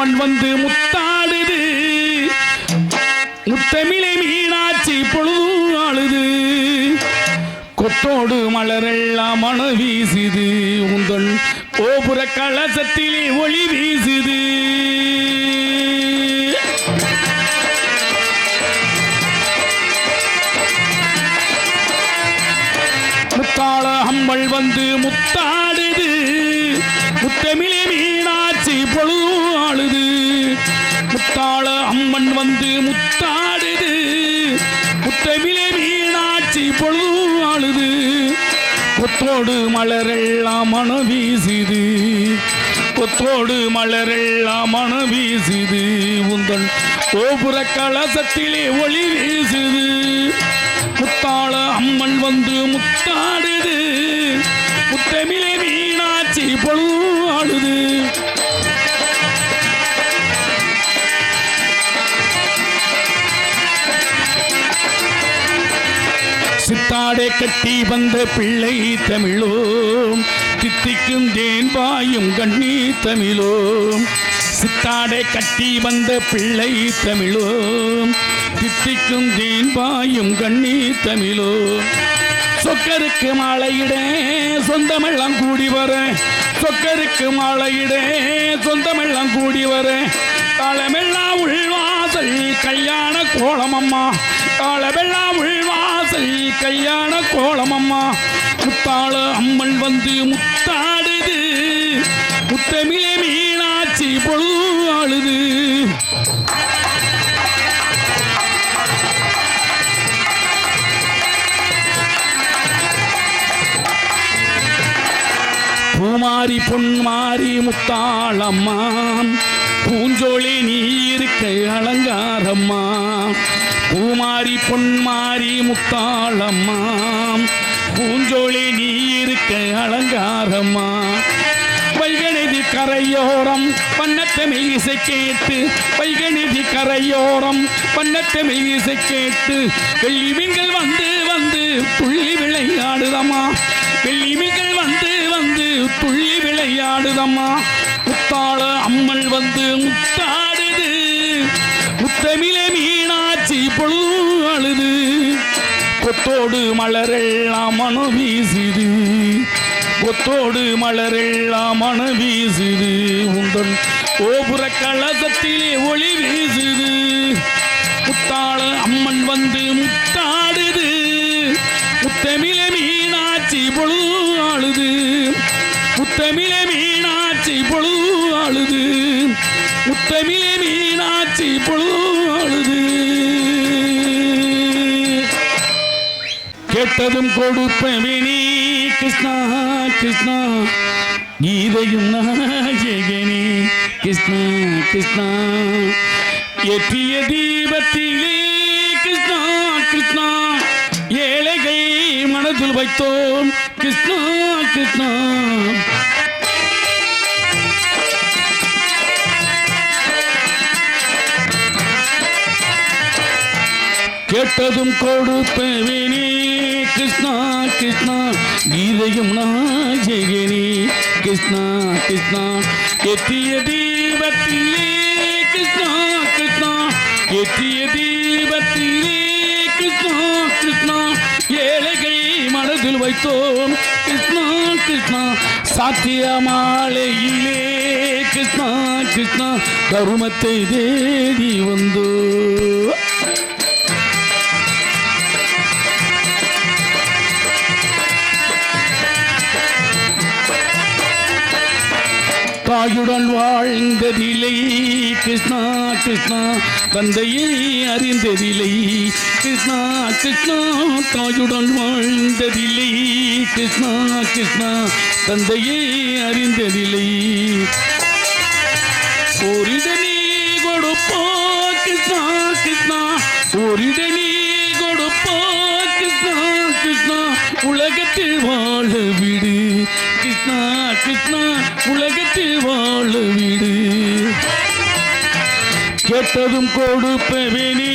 அம்மன் வந்து முத்தாடுது, முத்தமிழை மீனாட்சி பொழுது ஆளுது, கொத்தோடு மலரெல்லாம் மன வீசுது, உந்தன் கோபுர கலசத்திலே ஒளி வீசுது. முத்தாள அம்மள் வந்து முத்தாடுது, முத்தமிழே மீனாட்சி பொழுது ஆளுது, முத்தாள அம்மன் வந்து முத்தாடுது, முத்தமிழே மீனாட்சி பொழுது ஆளுது, கொத்தோடு மலரெல்லாம் மன வீசுது, கொத்தோடு மலரெல்லாம் மன வீசுது, உந்தன் கோபுர கலசத்திலே ஒளி வீசுது. முத்தாள அம்மன் வந்து முத்தாடுது, முத்தமிழே மீனாட்சி பொழுது ஆளுது. சித்தாடை கட்டி வந்த பிள்ளை தமிழோம், தித்திக்கும் தேன் பாயும் கண்ணி தமிழோம். சித்தாடை கட்டி வந்த பிள்ளை தமிழோம், தித்திக்கும் தேன் பாயும் கண்ணி தமிழோம். சொக்கருக்கு மாலையிட சொந்தமெல்லாம் கூடி வர, சொக்கருக்கு மாலையிட சொந்தமெல்லாம் கூடி வர, காலமெல்லாம் உள்வாசல் கல்யாண கோலமம்மா, காலமெல்லாம் உள்வாசல் கல்யாண கோலமம்மா. முத்தாள அம்மன் வந்து முத்தாடுது, முத்தமிழே மீனாட்சி பொழுது ஆளுது. பூமாரி பொன்மாரி முத்தாளம்மா, பூஞ்சோழி நீ இருக்க அலங்காரம்மா. பூமாரி பொன்மாரி முத்தாளம்மா, பூஞ்சோழி நீ இருக்க அலங்காரம்மா. வைகநிதி கரையோரம் பன்னத்தமிழ் இசை கேட்டு, வைகநிதி கரையோரம் பன்னத்தமிழ் இசை கேட்டு, வெள்ளி மீன்கள் வந்து வந்து துள்ளி விளையாடுதம்மா, வெள்ளி மீன்கள் வந்து வந்து துள்ளி விளையாடுதம்மா. முத்தாள அம்மன் வந்து முத்தாடுது, முத்தமிழே மீனாட்சி பொழுது ஆளுது, கொத்தோடு மலரெல்லாம் மன வீசுது, கொத்தோடு மலரெல்லாம் மன வீசுது, உந்தன் கோபுர கலசத்திலே ஒளி வீசுது. முத்தாள அம்மன் வந்து முத்தாடுது, முத்தமிழே மீனாட்சி பொழுது ஆளுது, முத்தமிழே மீனாட்சி பொழுது ஆளுது, முத்தமிழே மீனாட்சி பொழுது ஆளுது. கேட்டதும் கொடுப்பவனே கிருஷ்ணா கிருஷ்ணா, கீதையும் நாயகனே கிருஷ்ணா கிருஷ்ணா, ஏற்றிய தீபத்திலே கிருஷ்ணா கிருஷ்ணா, ஏழைகள் மனதில் வைத்தோம் கிருஷ்ணா கிருஷ்ணா. கேட்டதும் கொடுப்பவனே கிருஷ்ணா கிருஷ்ணா, கீதையும் நாயகனே கிருஷ்ணா கிருஷ்ணா, ஏற்றிய தீபத்திலே கிருஷ்ணா கிருஷ்ணா, ஏற்றிய தீபத்திலே கிருஷ்ணா கிருஷ்ணா, ஏழைகள் மனதில் வைத்தோம் கிருஷ்ணா கிருஷ்ணா. சாத்திய மாலையிலே கிருஷ்ணா கிருஷ்ணா, தருமத்தை தேடி வந்தோ. தாயுடன் வாழ்ந்ததில்லை கிருஷ்ணா கிருஷ்ணா, தந்தையை அறிந்ததில்லை கிருஷ்ணா கிருஷ்ணா, தாயுடன் வாழ்ந்ததில்லை கிருஷ்ணா கிருஷ்ணா, தந்தையை அறிந்ததில்லை. ஓரிடனே கொடுப்போ கிருஷ்ணா கிருஷ்ணா, ஓரிடனே கொடுப்போ கிருஷ்ணா கிருஷ்ணா, உலகத்தில் வாழ விடு கிருஷ்ணா கிருஷ்ணா, உலகத்தில் வாழ விடு. கேட்டதும் கொடுப்பவனே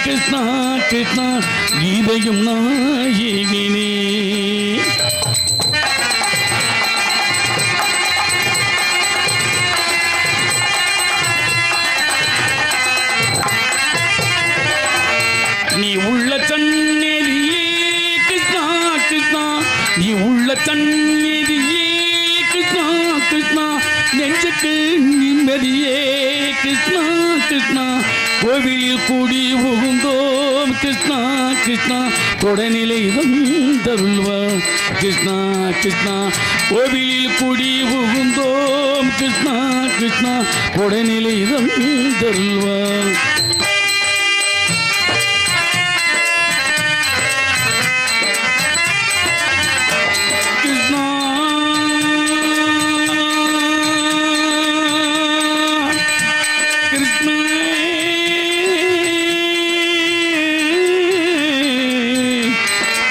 கிருஷ்ணா கிருஷ்ணா, கீதையும் நாயகனே. உள்ள தண்ணீதியே கிருஷ்ணா கிருஷ்ணா நெஞ்சுக்கு நிம்மதியே கிருஷ்ணா கிருஷ்ணா கோவிலில் கூடி புகுந்தோம் கிருஷ்ணா கிருஷ்ணா தொடநிலை வந்தருள்வார் கிருஷ்ணா கிருஷ்ணா கோவிலில் கூடி புகுந்தோம் கிருஷ்ணா கிருஷ்ணா தொடநிலை வந்தருள்வார்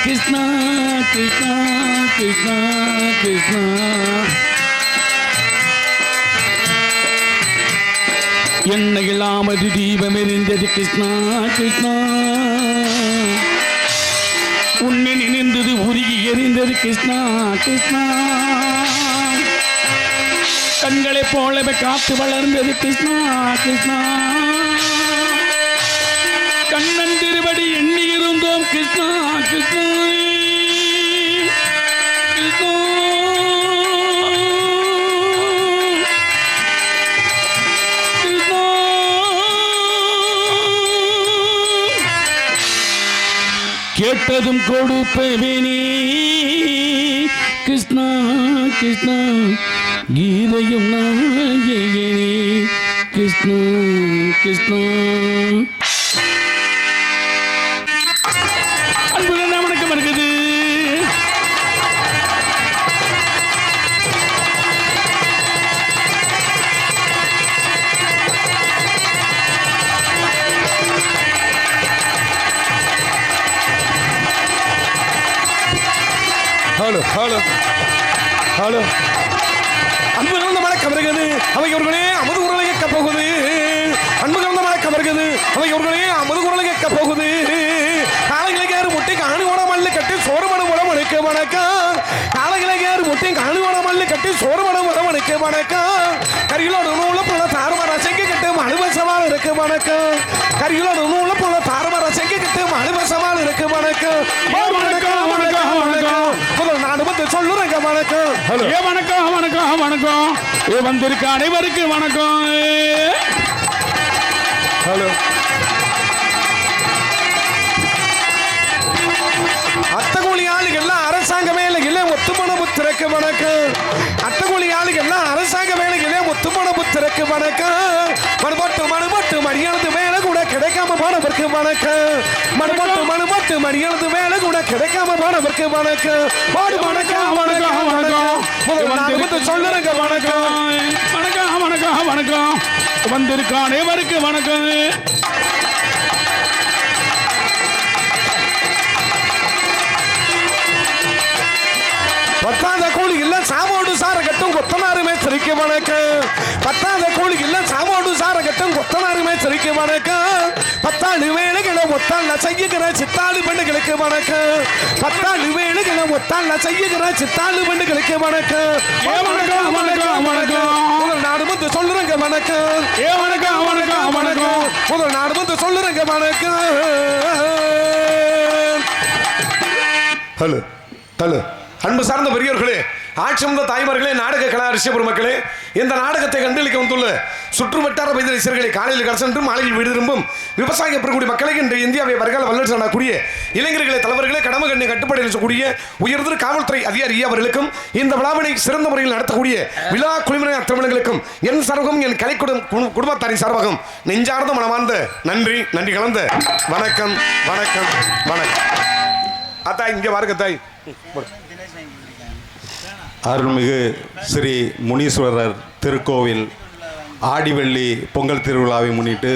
கிருஷ்ணா கிருஷ்ணா கிருஷ்ணா எண்ணெயில்லாமது தீபம் எரிந்தது கிருஷ்ணா கிருஷ்ணா உன்னை நினைந்தது உருகி எரிந்தது கிருஷ்ணா கிருஷ்ணா கண்களை போலவே காத்து வளர்ந்தது கிருஷ்ணா கிருஷ்ணா கண்ணன் திருவடி எண்ணி இருந்தோம் கிருஷ்ணா கிருஷ்ணா கேட்டதும் கொடுப்பவனே கிருஷ்ணா கிருஷ்ணா கீதையும் நாயகனே கிருஷ்ணா கிருஷ்ணா அன்புடன் வணக்கம் இருக்குது ஹலோ ஹலோ ஹலோ அன்பு கலந்த மழை கமருகிறது அவை அவர்களே அமுது குரலை கேட்க போகுது அன்பு கலந்த மழை கமருகிறது அவை அவர்களே அமுது குரலை கேட்க போகுது காலைகளுக்கு யாரு முட்டை காணுவோட மல்லு கட்டி சோறுமணம் உடம்பனுக்கு வணக்கம் காலைகளுக்கு யாரு முட்டை காணுவோட மல்லு கட்டி சோறுமணம் உடம்பனுக்கு வணக்கம் கரிகளோட நூல போல தாறுமாற செங்கி கட்டு மனுபசமால் இருக்கு வணக்கம் கரிகளோட நூல போல தாறுமாற செங்கி கட்டு மனுபசமால் இருக்கு வணக்கம் வணக்கம் வணக்கம் வணக்கம் முதல் நாடு வந்து சொல்லுறேங்க வணக்கம் ஏ வணக்கம் வணக்கம் வணக்கம் ஏ வந்திருக்க அனைவருக்கு வணக்கம் ஹலோ அத்தகூலி ஆளுகள்லாம் அரசாங்க வேலைகளே ஒத்துமண புத்திரக்கு வணக்கம் அத்தகூலி ஆளுகள்லாம் அரசாங்க வேலைகளே ஒத்துமண புத்திரக்கு வணக்கம் மறுபட்டு மரியாதை வேலை கூட கிடைக்காம போனவருக்கு வணக்கம் மறுபட்டு மரியாதை வேலை கூட கிடைக்காம போனவருக்கு வணக்கம் பாடு வணக்கம் வணக்கம் வணக்கம் முதல் சொல்லுறேங்க வணக்கம் வணக்கம் வணக்கம் வணக்கம் வந்திருக்க அனைவருக்கு வணக்கம் பத்தாத கோழி இல்ல சாவோடு சார கட்டும் கொத்தனாருமே சிரிக்க வணக்கம் பத்தாத கோழி இல்ல சாவோடு சார கட்டும் கொத்தனாருமே சிரிக்க வணக்கம் பத்தாண்டு வேலைகளை ஒத்தாள் செய்யுகிற சித்தாளு பெண்ணுகளுக்கு வணக்கம் பத்தாண்டு வேலைகளை ஒத்தாள் செய்யுகிற சித்தாளு பெண்ணுகளுக்கு வணக்கம் வணக்கம் வணக்கம் வணக்கம் முதல் நாடு வந்து சொல்லுறேங்க வணக்கம் வணக்கம் வணக்கம் வணக்கம் முதல் நாடு வந்து சொல்லுறேங்க வணக்கம் ஹலோ ஹலோ அன்பு சார்ந்த பெரியவர்களே ஆட்சியமுள்ள தாய்மார்களே நாடக கலா ரிஷபுர மக்களே இந்த நாடகத்தை கண்டளிக்க வந்துள்ள சுற்றுவட்டார பைதல் இசைகளை காலையில் கலசென்று மாலையில் வீடு திரும்பும் விவசாய பெறக்கூடிய மக்களை இன்று இந்தியாவை வருகால வல்லரசு நாடக்கூடிய இளைஞர்களை தலைவர்களே கடமை கண்ணை கட்டுப்பாடு இருக்கக்கூடிய உயர்திரு காவல்துறை அதிகாரி அவர்களுக்கும் இந்த விழாவினை சிறந்த முறையில் நடத்தக்கூடிய விழா குழுவினர் அத்தமிழர்களுக்கும் என் சார்பகம் என் கலை குடும்பத்தாரின் சார்பகம் நெஞ்சார்ந்த மனமார்ந்த நன்றி நன்றி கலந்த வணக்கம் வணக்கம் வணக்கம் அத்தாய் இங்கே வாருங்க தாய் அருள்மிகு ஸ்ரீ முனீஸ்வரர் திருக்கோவில் ஆடிவெள்ளி பொங்கல் திருவிழாவை முன்னிட்டு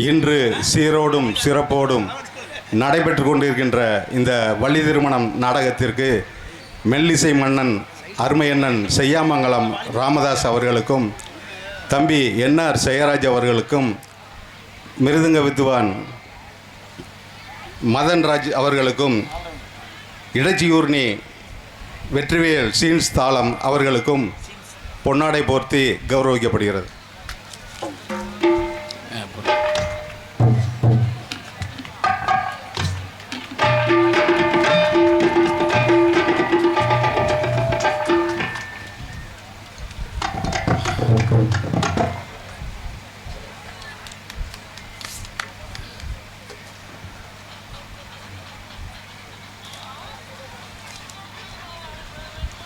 இன்று சீரோடும் சிறப்போடும் நடைபெற்று கொண்டிருக்கின்ற இந்த வள்ளி திருமணம் நாடகத்திற்கு மெல்லிசை மன்னன் அருமையண்ணன் செய்யாமங்கலம் ராமதாஸ் அவர்களுக்கும் தம்பி என்ஆர் ஜெயராஜ் அவர்களுக்கும் மிருதங்க வித்வான் மதன்ராஜ் அவர்களுக்கும் இடச்சியூர்ணி வெற்றிவேல் சீன்ஸ் தாளம் அவர்களுக்கும் பொன்னாடை போர்த்தி கௌரவிக்கப்படுகிறது.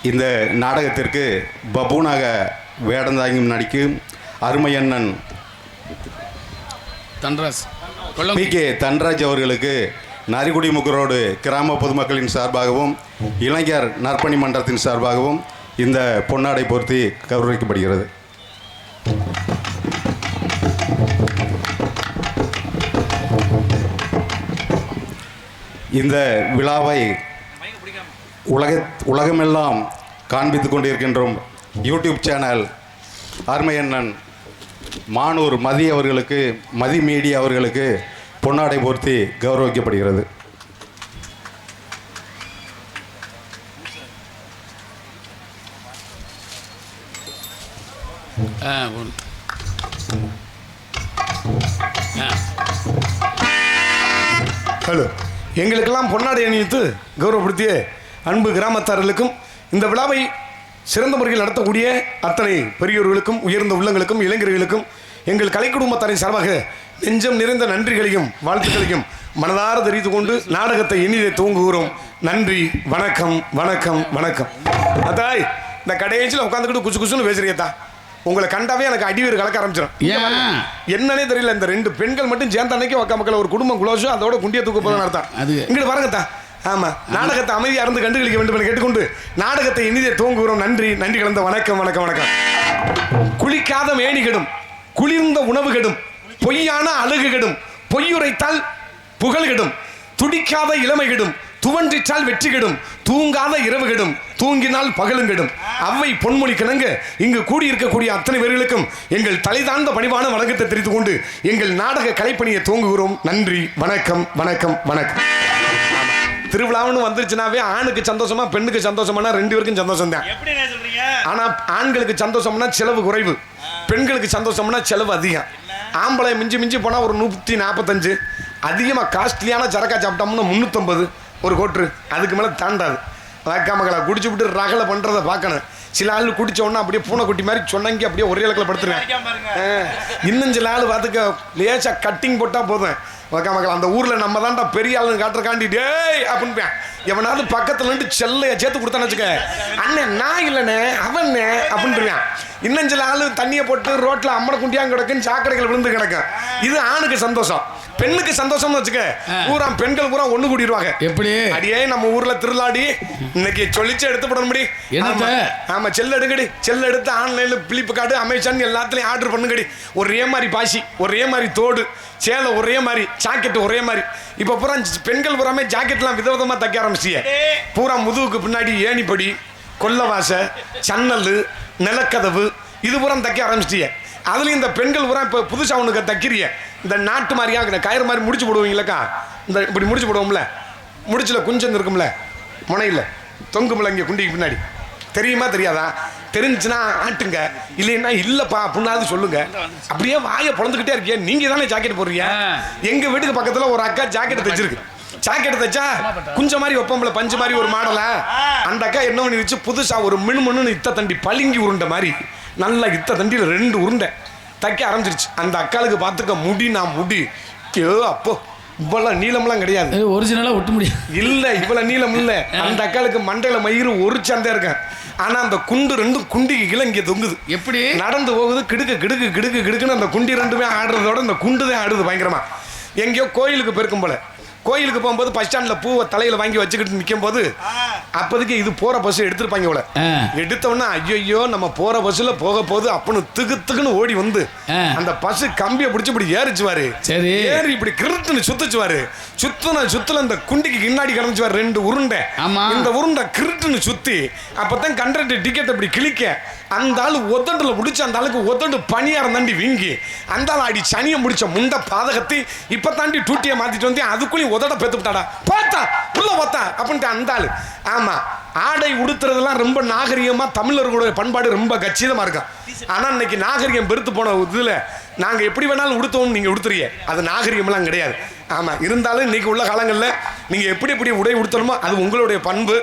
இந்த நாடகத்திற்கு பபூனாக வேடந்தாங்கி நடிக்கும் அருமையண்ணன் தன்ராஜ் PK தன்ராஜ் அவர்களுக்கு நரிக்குடி முகரோடு கிராம பொதுமக்களின் சார்பாகவும் இளைஞர் நற்பணி மன்றத்தின் சார்பாகவும் இந்த பொன்னாடை போர்த்தி கௌரவிக்கப்படுகிறது. இந்த விழாவை உலகமெல்லாம் காண்பித்து கொண்டிருக்கின்றோம் யூடியூப் சேனல் அருமையண்ணன் மானூர் மதி அவர்களுக்கு மதி மீடியா அவர்களுக்கு பொன்னாடை போர்த்தி கௌரவிக்கப்படுகிறது. ஹலோ, எங்களுக்கெல்லாம் பொன்னாடை அணிவித்து கௌரவப்படுத்திய அன்பு கிராமத்தார்களுக்கும் இந்த விழாவை சிறந்த முறையில் நடத்தக்கூடிய அத்தனை பெரியோர்களுக்கும் உயர்ந்த உள்ளங்களுக்கும் இளைஞர்களுக்கும் எங்கள் கலை குடும்பத்தாரின் சார்பாக நெஞ்சம் நிறைந்த நன்றிகளையும் வாழ்த்துக்களையும் மனதார தெரிந்து கொண்டு நாடகத்தை இனிதை துவங்குகிறோம். நன்றி, வணக்கம், வணக்கம், வணக்கம். அதாய், இந்த கடைசியில் உட்காந்துக்கிட்டு குசு குசுன்னு பேசுறியத்தா, உங்களை கண்டாவே எனக்கு அடிவேறு கலக்க ஆரம்பிச்சிடும். என்னன்னே தெரியல, இந்த ரெண்டு பெண்கள் மட்டும் சேர்ந்த அன்னைக்கு வக்க மக்கள் ஒரு குடும்பம் குளோஸோ அதோட குண்டிய தூக்க போதும் அர்த்தம். இங்கிட்டு பாருங்கத்தா. ஆமா, நாடகத்தை அமைதியா இருந்து கண்டுகளிக்க வேண்டும் என கேட்டுக்கொண்டு நாடகத்தை இனிதே துவங்குகிறோம். நன்றி, நன்றி கலந்த வணக்கம், வணக்கம், வணக்கம். குளிக்காத மேனி கெடும், குளிர்ந்த உணவு கெடும், பொய்யான அழகு கெடும், பொய்யுரைத்தால் புகழ் கெடும், துடிக்காத இளமை கெடும், துவன்றிச்சால் வெற்றி கெடும், தூங்காத இரவு கெடும், தூங்கினால் பகலும் கெடும். அவ்வை பொன்மொழி கிணங்க இங்கு கூடியிருக்கக்கூடிய அத்தனை பேர்களுக்கும் எங்கள் தலைதாழ்ந்த பணிவான வணக்கத்தை தெரிவித்துக் கொண்டு எங்கள் நாடக கலைப்பணியை துவங்குகிறோம். நன்றி, வணக்கம், வணக்கம், வணக்கம். திருவிழாவுன்னு வந்துருச்சுனாவே ஆணுக்கு சந்தோஷமா பெண்ணுக்கு சந்தோஷமானா ரெண்டு பேருக்கும் சந்தோஷம் தான். ஆனா ஆண்களுக்கு சந்தோஷம்னா செலவு குறைவு, பெண்களுக்கு சந்தோஷம்னா செலவு அதிகம். ஆம்பளை மிஞ்சி மிஞ்சி போனா ஒரு 145, அதிகமாக காஸ்ட்லியான சரக்கா சாப்பிட்டோம்னா 350 ஒரு கோட்ரு, அதுக்கு மேலே தாண்டாது. மக்களை குடிச்சு விட்டு ரகலை பண்ணுறதை பார்க்கணும். சில ஆள் குடிச்ச உடனே அப்படியே பூனைக்குட்டி மாதிரி சொன்னங்கி அப்படியே ஒரே இலக்கில் படுத்துருவேன். இன்னும் சில ஆள் பார்த்துக்க லேசாக கட்டிங் போட்டால் போதும். மக்கள் அந்த ஊரில் நம்ம தான்டா பெரிய ஆளுன்னு காட்டுறக்காண்டி டேய் அப்படின்னு எவனாவது பக்கத்துல இருந்து செல்லைய சேர்த்து கொடுத்தான்னு வச்சுக்க, அண்ணன் நான் இல்லைண்ணே அவண்ணே அப்படின்ட்டுருவேன். இன்னும் சில ஆளு தண்ணியை போட்டு ரோட்டில் அம்மனை குண்டியாங்க கிடக்குன்னு சாக்கடைகள் விழுந்து கிடக்கும். இது ஆணுக்கு சந்தோஷம். பெண்ணுக்கு சந்தோஷம்னு வச்சுக்க, பூரா பெண்கள் பூரா ஒண்ணு கூடிடுவாங்க. எப்படி அடியே நம்ம ஊர்ல திருளாடி இன்னைக்கு சொல்லிச்சு எடுத்து போட முடியும். ஆமா, செல் எடுங்கடி, செல் எடுத்து ஆன்லைன்ல பிளிப்கார்ட் அமேசான் எல்லாத்துலயும் ஆர்டர் பண்ணுங்கடி. ஒரே மாதிரி பாசி, ஒரே மாதிரி தோடு, சேலை ஒரே மாதிரி, ஜாக்கெட் ஒரே மாதிரி. இப்ப பூரா பெண்கள் பூராமே ஜாக்கெட்லாம் விதவிதமா தைக்க ஆரம்பிச்சிய. பூரா முதுகுக்கு பின்னாடி ஏணிப்படி, கொல்லவாசை, சன்னல், நிலக்கதவு இது பூரா தைக்க ஆரம்பிச்சிட்டிய. அதுலயும் இந்த பெண்கள் பூரா இப்ப புதுசா ஒண்ணுக்கு தைக்கிறிய. இந்த நாட்டு மாதிரியா கயிறு மாதிரி முடிச்சு போடுவீங்களக்கா, இந்த இப்படி முடிச்சு போடுவோம்ல, முடிச்சுல குஞ்சம் இருக்கும்ல, முனையில் தொங்கும்ல இங்கே குண்டிக்கு பின்னாடி, தெரியுமா தெரியாதா? தெரிஞ்சுன்னா ஆட்டுங்க, இல்லைன்னா இல்லப்பா அப்படின்னாவது சொல்லுங்க. அப்படியே வாயை பொழந்துக்கிட்டே இருக்கீங்க. நீங்க தானே ஜாக்கெட் போடுறீங்க. எங்க வீட்டுக்கு பக்கத்துல ஒரு அக்கா ஜாக்கெட் தைச்சிருக்கு. ஜாக்கெட் தைச்சா குஞ்ச மாதிரி வைப்போம்ல, பஞ்சு மாதிரி ஒரு மாடலா, அந்த அக்கா என்ன பண்ணிருச்சு, புதுசா ஒரு மின்னு இத்த தண்டி பளிங்கி உருண்டை மாதிரி நல்லா இத்த தண்டியில் 2 உருண்டை தைக்க ஆரம்பிச்சிருச்சு. அந்த அக்காளுக்கு பார்த்துக்க முடி, நான் முடி அப்போ இவ்வளவு நீளம்லாம் கிடையாது, ஒரிஜினலா ஒட்ட முடியும் இல்ல, இவ்வளவு நீளம் இல்ல. அந்த அக்காளுக்கு மண்டையில மயிறு ஒரு சந்தை இருக்கேன். ஆனா அந்த குண்டு 2 குண்டிக்கு கீழே இங்க தொங்குது. எப்படி நடந்து போகுது, கிடுக்கு கிடுக்கு கிடுக்கு கிடுக்குன்னு அந்த குண்டி 2மே ஆடுறதோட இந்த குண்டு தான் ஆடுது பயங்கரமா. எங்கேயோ கோயிலுக்கு போயிருக்கும் போல, கோயிலுக்கு போகும்போது பஸ் ஸ்டாண்ட்ல பூவை தலையில வாங்கி வச்சுக்கிட்டு நிற்கும் போது அப்போதைக்கு இது போற பஸ் எடுத்துருப்பாங்க போல. எடுத்தோம்னா ஐயோ நம்ம போற பஸ்ல போக போகுது அப்படின்னு திக்குன்னு ஓடி வந்து அந்த பஸ் கம்பியை பிடிச்சி இப்படி ஏறிச்சுவாரு. ஏறி இப்படி கிருட்டுன்னு சுத்துச்சுவாரு. சுத்துல இந்த குண்டிக்கு பின்னாடி கிடந்துச்சுவாரு 2 உருண்டை. இந்த உருண்டை கிருட்டுன்னு சுத்தி அப்பதான் கண்டக்டர் டிக்கெட் இப்படி கிளிக்க அந்த ஆளு ஒத்தண்டுல முடிச்சு அந்த ஆளுக்கு ஒத்தண்டு பணியாரம் தாண்டி வீங்கி அந்த ஆள் அடி சனியை முடிச்ச முண்ட பாதகத்தை இப்ப தாண்டி டூட்டியை மாத்திட்டு வந்து அதுக்குள்ளேயும் உதட பெத்து விட்டாடா, பார்த்தா உள்ள பார்த்தா அப்படின்ட்டு அந்த ஆளு. ஆமா, ஆடை உடுத்துறதெல்லாம் ரொம்ப நாகரிகமா தமிழர்களுடைய பண்பாடு ரொம்ப கச்சிதமா இருக்கும். ஆனா இன்னைக்கு நாகரிகம் பெருத்து போன இதுல நாங்க எப்படி வேணாலும் உடுத்தோம், நீங்க உடுத்துறீங்க, அது நாகரிகம்லாம் கிடையாது. ஆமா, இருந்தாலும் இன்னைக்கு உள்ள காலங்களில் நீங்க எப்படி உடை உடுத்தணுமோ அது உங்களுடைய பண்பு,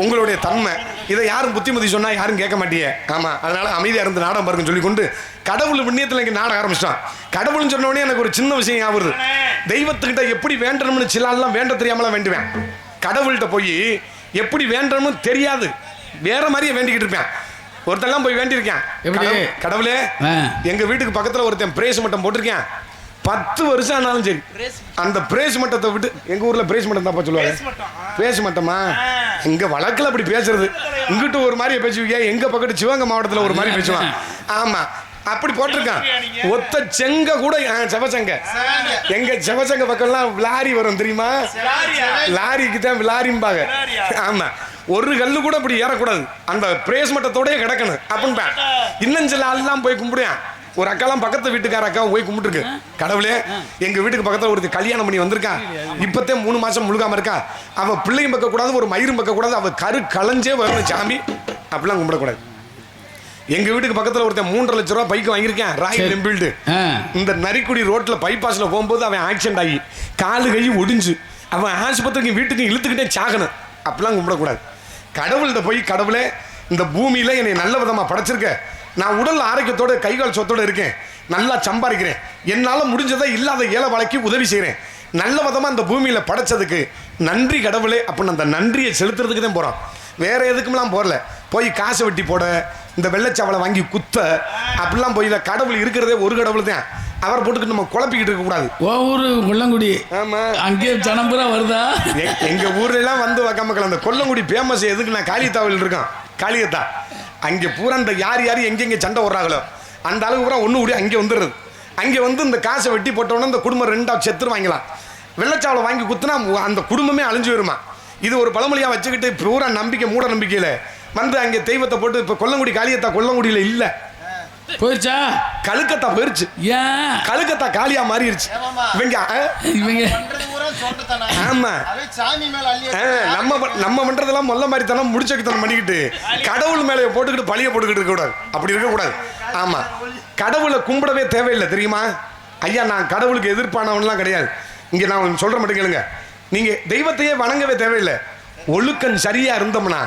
உங்களுடைய தன்மை. இதை யாரும் புத்திமதி சொன்னா யாரும் கேட்க மாட்டீங்க. ஆமா, அதனால அமைதியா இருந்து நாடகம் பாருங்கன்னு சொல்லி கொண்டு கடவுள் புண்ணியத்தில் இங்கே நாடகம் ஆரம்பிச்சிட்டான். கடவுள்னு சொன்ன உடனே எனக்கு ஒரு சின்ன விஷயம் ஞாபகம். தெய்வத்துக்கிட்ட எப்படி வேண்டணும்னு சில ஆள்லாம் வேண்ட தெரியாமலாம் வேண்டுவேன். கடவுள்கிட்ட போய் எப்படி வேண்டணும்னு தெரியாது, வேற மாதிரியே வேண்டிக்கிட்டு இருப்பேன். ஒருத்தெல்லாம் போய் வேண்டியிருக்கேன், எப்படி? கடவுளே எங்க வீட்டுக்கு பக்கத்துல ஒருத்தன் பிரேஸ் மட்டம் போட்டிருக்கேன், 10 வருஷம் ஆனாலும் சரி அந்த பிரேஸ் மட்டத்தை விட்டு. எங்க ஊர்ல பிரேஸ் மட்டம் தான் சொல்லுவாங்க. பிரேஸ் மட்டமா? எங்க வழக்கில் அப்படி பேசுறது. இங்கிட்ட ஒரு மாதிரி பேசுவீங்க, எங்க பக்கத்து சிவகங்கை மாவட்டத்தில் ஒரு மாதிரி பேசுவான். ஆமா, அப்படி போட்டிருக்கான். ஒத்த செங்க கூட செவச்சங்க. எங்க செவச்சங்க பக்கம்லாம் லாரி வரும் தெரியுமா? லாரிக்கு தான் லாரிம்பாங்க. ஆமா, ஒரு கல்லு கூட அப்படி ஏறக்கூடாது, அந்த பிரேஸ் மட்டத்தோடய கிடக்கணும் அப்படின்னு. இன்னும் சில ஆள்லாம் போய் கும்பிடுவேன். ஒரு அக்காலாம் பக்கத்து வீட்டுக்கார அக்கா போய் கும்பிட்டுருக்கு, கடவுளே எங்க வீட்டுக்கு பக்கத்துல ஒரு கல்யாணம் பண்ணி வந்திருக்கான், இப்பத்தே 3 மாசம் முழுகாம இருக்கா, அவ பிள்ளையும் பக்க கூடாது, ஒரு மயிரும் பக்க கூடாது, அவ கரு களைஞ்சே வரணும் சாமி, அப்படிலாம் கும்பிடக்கூடாது. எங்க வீட்டுக்கு பக்கத்துல ஒருத்தன் 3.5 லட்சம் ரூபாய் பைக் வாங்கியிருக்கேன், ராயல் என்ஃபீல்டு. இந்த நரிக்குடி ரோட்ல பைபாஸ்ல போகும்போது அவன் ஆக்சிடென்ட் ஆகி காலு கை ஒடிஞ்சு அவன் ஆஸ்பத்திரிக்கு வீட்டுக்கு இழுத்துக்கிட்டே சாகணும், அப்படிலாம் கும்பிடக்கூடாது. கடவுள்கிட்ட போய், கடவுளே இந்த பூமியில என்னை நல்ல விதமா படைச்சிருக்க, நான் உடல் ஆரோக்கியத்தோட கைகால் சொத்தோட இருக்கேன், நல்லா சம்பாதிக்கிறேன், என்னால முடிஞ்சதை இல்லாத ஏழை வாழ்க்கை உதவி செய்யறேன், நல்ல விதமா இந்த பூமியில படைச்சதுக்கு நன்றி கடவுளே அப்படின்னு அந்த நன்றியை செலுத்துறதுக்கு தான் போறோம், வேற எதுக்குமெல்லாம் போறல. போய் காசை வெட்டி போட, இந்த வெள்ளச்சாவலை வாங்கி குத்த அப்படிலாம் போய் கடவுள் இருக்கிறதே ஒரு கடவுள் தான், அவரை போட்டுக்கிட்டு நம்ம குழப்பிக்கிட்டு இருக்க கூடாது. ஊரு கொல்லங்குடி. ஆமா, அங்கே ஜனம்புரா வருதா? எங்க ஊர்ல எல்லாம் வந்து மக்கள் அந்த கொல்லங்குடி ஃபேமஸ் எதுக்கு? நான் காளியத்தாவில் இருக்கேன், காளியத்தா. அங்கே பூரா இந்த யார் யார் எங்கெங்க சண்டை ஓடுறாங்களோ அந்த அளவுக்கு பூரா ஒன்று கூடி அங்கே வந்துடுறது. அங்கே வந்து இந்த காசை வெட்டி போட்டோன்னா இந்த குடும்பம் 2 செத்துரு வாங்கலாம். வெள்ளச்சாவலை வாங்கி குத்துனா அந்த குடும்பமே அழிஞ்சு வருமா. இது ஒரு பழமொழியாக வச்சுக்கிட்டு பூரா நம்பிக்கை, மூட நம்பிக்கையில் வந்து அங்கே தெய்வத்தை போட்டு. இப்போ கொல்லங்குடி காளியத்தா கொல்லங்குடியில் இல்லை, போயிருச்சா? கழுக்கத்தா போயிருச்சு. ஏன்? கழுக்கத்தா காளியா மாறிடுச்சு. இவங்க ஆமா, நம்ம பண்றதெல்லாம் மொல்ல மாதிரி தானே முடிச்சக்கத்தனம் பண்ணிக்கிட்டு கடவுள் மேலே போட்டுக்கிட்டு பழிய போட்டுக்கிட்டு இருக்க கூடாது, அப்படி இருக்கக்கூடாது. ஆமா, கடவுளை கும்பிடவே தேவையில்லை தெரியுமா ஐயா. நான் கடவுளுக்கு எதிர்ப்பானவன்லாம் கிடையாது. இங்க நான் சொல்ற மட்டும் கேளுங்க, நீங்க தெய்வத்தையே வணங்கவே தேவையில்லை. ஒழுக்கம் சரியா இருந்தோம்னா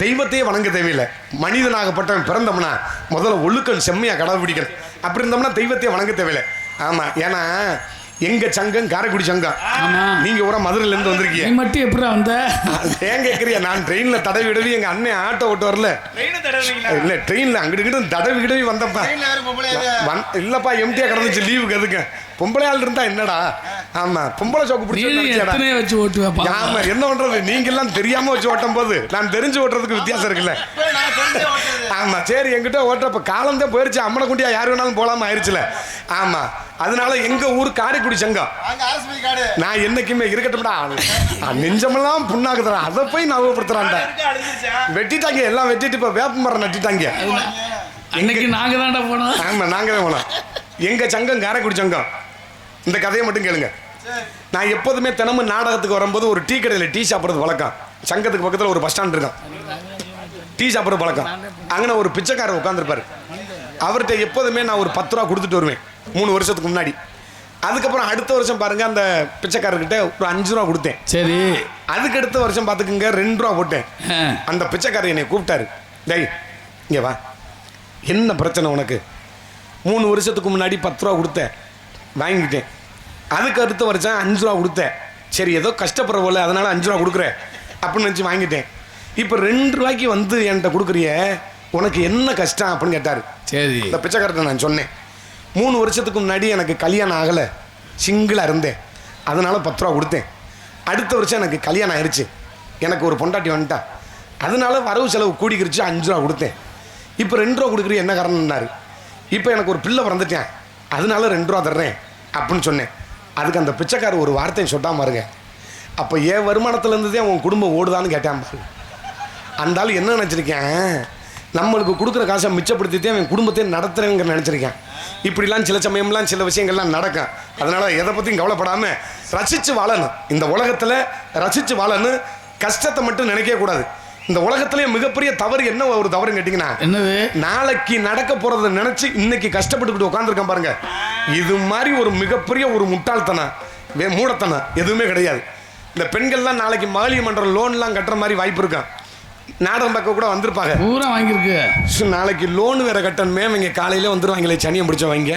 தெய்வத்தையே வணங்க தேவையில்லை. மனிதனாகப்பட்டவன் பிறந்தோம்னா முதல்ல ஒழுக்கம் செம்மையா கடைபிடிக்கணும். அப்படி இருந்தோம்னா தெய்வத்தையே வணங்க தேவையில்லை. ஆமா, ஏன்னா எங்க சங்கம் காரைக்குடி சங்கம், நீங்க ஒரு மதுரையில இருந்து வந்திருக்கீங்க. நீ மட்டும் எப்படி வந்த? ஏன் கேக்குறியா? நான் ட்ரெயின்ல தடவி விடவி, எங்க அண்ணன் ஆட்டோ ஓட்டு வரல, இல்ல ட்ரெயின்ல அங்கிட்டு தடவி விடவி வந்தப்பா. இல்லப்பா, எம்டியா கிடந்துச்சு லீவுக்கு. எதுக்கு பொம்பளை ஆள் இருந்தா என்னடா? ஆமா, பொம்பளை சோக்கு பிடிச்சி வச்சு ஓட்டுவேன். ஆமா, என்ன பண்றது, நீங்க எல்லாம் தெரியாம வச்சு ஓட்டும் போது நான் தெரிஞ்சு ஓட்டுறதுக்கு வித்தியாசம் இருக்குல்ல. ஆமா, சரி, எங்கிட்ட ஓட்டுறப்ப காலம் தான் போயிருச்சு, அம்மனை குண்டியா யாரு வேணாலும் போலாம ஆயிடுச்சுல. ஆமா, அதனால எங்க ஊர் காரைக்குடி சங்கம் நான் என்னைக்குமே இருக்கட்டும்டா. நெஞ்சமெல்லாம் புண்ணாக்குறா, அதை போய் ஞாபகப்படுத்துறான்டா. வெட்டிட்டாங்க, எல்லாம் வெட்டிட்டு இப்ப வேப்ப மரம் நட்டிட்டாங்க. இன்னைக்கு நாங்க தான்டா போனோம். ஆமா, நாங்க தான் போனோம். எங்க சங்கம் காரைக்குடி சங்கம். இந்த கதையை மட்டும் கேளுங்க. நான் எப்போதுமே தினமும் நாடகத்துக்கு வரும்போது ஒரு டீ கடையில் டீ சாப்பிட்றது வழக்கம். சங்கத்துக்கு பக்கத்தில் ஒரு பஸ் ஸ்டாண்ட் இருக்கும், டீ சாப்பிட்ற பழக்கம். அங்கே ஒரு பிச்சைக்காரர் உட்காந்துருப்பாரு. அவர்கிட்ட எப்போதுமே நான் ஒரு 10 ரூபா கொடுத்துட்டு வருவேன் 3 வருஷத்துக்கு முன்னாடி. அதுக்கப்புறம் அடுத்த வருஷம் பாருங்க, அந்த பிச்சைக்காரர்கிட்ட ஒரு 5 ரூபா கொடுத்தேன். சரி, அதுக்கு அடுத்த வருஷம் பார்த்துக்குங்க 2 ரூபா போட்டேன். அந்த பிச்சைக்காரர் என்னை கூப்பிட்டாரு, டேய் இங்கே வா, என்ன பிரச்சனை உனக்கு? 3 வருஷத்துக்கு முன்னாடி 10 ரூபா கொடுத்தேன், வாங்கிக்கிட்டேன். அதுக்கு அடுத்த வருஷம் 5 ரூபா கொடுத்தேன். சரி, ஏதோ கஷ்டப்படுற போல, அதனால 5 ரூபா கொடுக்குறேன் அப்படின்னு நினச்சி வாங்கிட்டேன். இப்போ 2 ரூபாய்க்கு வந்து என்கிட்ட கொடுக்குறிய, உனக்கு என்ன கஷ்டம் அப்படின்னு கேட்டார். சரி, இந்த பிச்சைக்காரர்கிட்ட நான் சொன்னேன், 3 வருஷத்துக்கு முன்னாடி எனக்கு கல்யாணம் ஆகலை, சிங்கிளாக இருந்தேன், அதனால 10 ரூபா கொடுத்தேன். அடுத்த வருஷம் எனக்கு கல்யாணம் ஆயிடுச்சு, எனக்கு ஒரு பொண்டாட்டி வந்துட்டா, அதனால வரவு செலவு கூடிக்கிருச்சு, 5 ரூபா கொடுத்தேன். இப்போ 2 ரூபா கொடுக்குறீ, என்ன காரணம்னாரு. இப்போ எனக்கு ஒரு பிள்ளை பிறந்துட்டேன், அதனால 2 ரூபா தர்றேன் அப்படின்னு சொன்னேன். அதுக்கு அந்த பிச்சைக்காரர் ஒரு வார்த்தையை சொல்லாம பாருங்க, அப்போ என் வருமானத்துலேருந்துதே உன் குடும்பம் ஓடுதான்னு கேட்டான் பாருங்க. அந்த ஆள் என்ன நினச்சிருக்கேன், நம்மளுக்கு கொடுக்குற காசை மிச்சப்படுத்திட்டே அவன் குடும்பத்தை நடத்துறேங்க நினச்சிருக்கேன். இப்படிலாம் சில சமயம்லாம் சில விஷயங்கள்லாம் நடக்கும். அதனால எதை பற்றியும் கவலைப்படாமல் ரசித்து வாழணும். இந்த உலகத்தில் ரசித்து வாழணும், கஷ்டத்தை மட்டும் நினைக்க கூடாது. இந்த உலகத்திலேயே மிகப்பெரிய தவறு என்ன ஒரு தவறுன்னு கேட்டீங்கன்னா, என்னது, நாளைக்கு நடக்க போறதை நினைச்சு இன்னைக்கு கஷ்டப்பட்டுக்கிட்டு உட்காந்துருக்கேன் பாருங்க. இது மாதிரி ஒரு மிகப்பெரிய ஒரு முட்டாள்தனம், மூடத்தனம் எதுவுமே கிடையாது. இந்த பெண்கள்லாம் நாளைக்கு மகளிர் மன்ற லோன்லாம் கட்டுற மாதிரி வாய்ப்பு இருக்கும். நாடகம் பார்க்க கூட வந்திருப்பாங்க, பூரா வாங்கியிருக்கு. நாளைக்கு லோன் வேற கட்டணுமே, அவங்க காலையில வந்துருவாங்களே சனியம் பிடிச்சவங்க.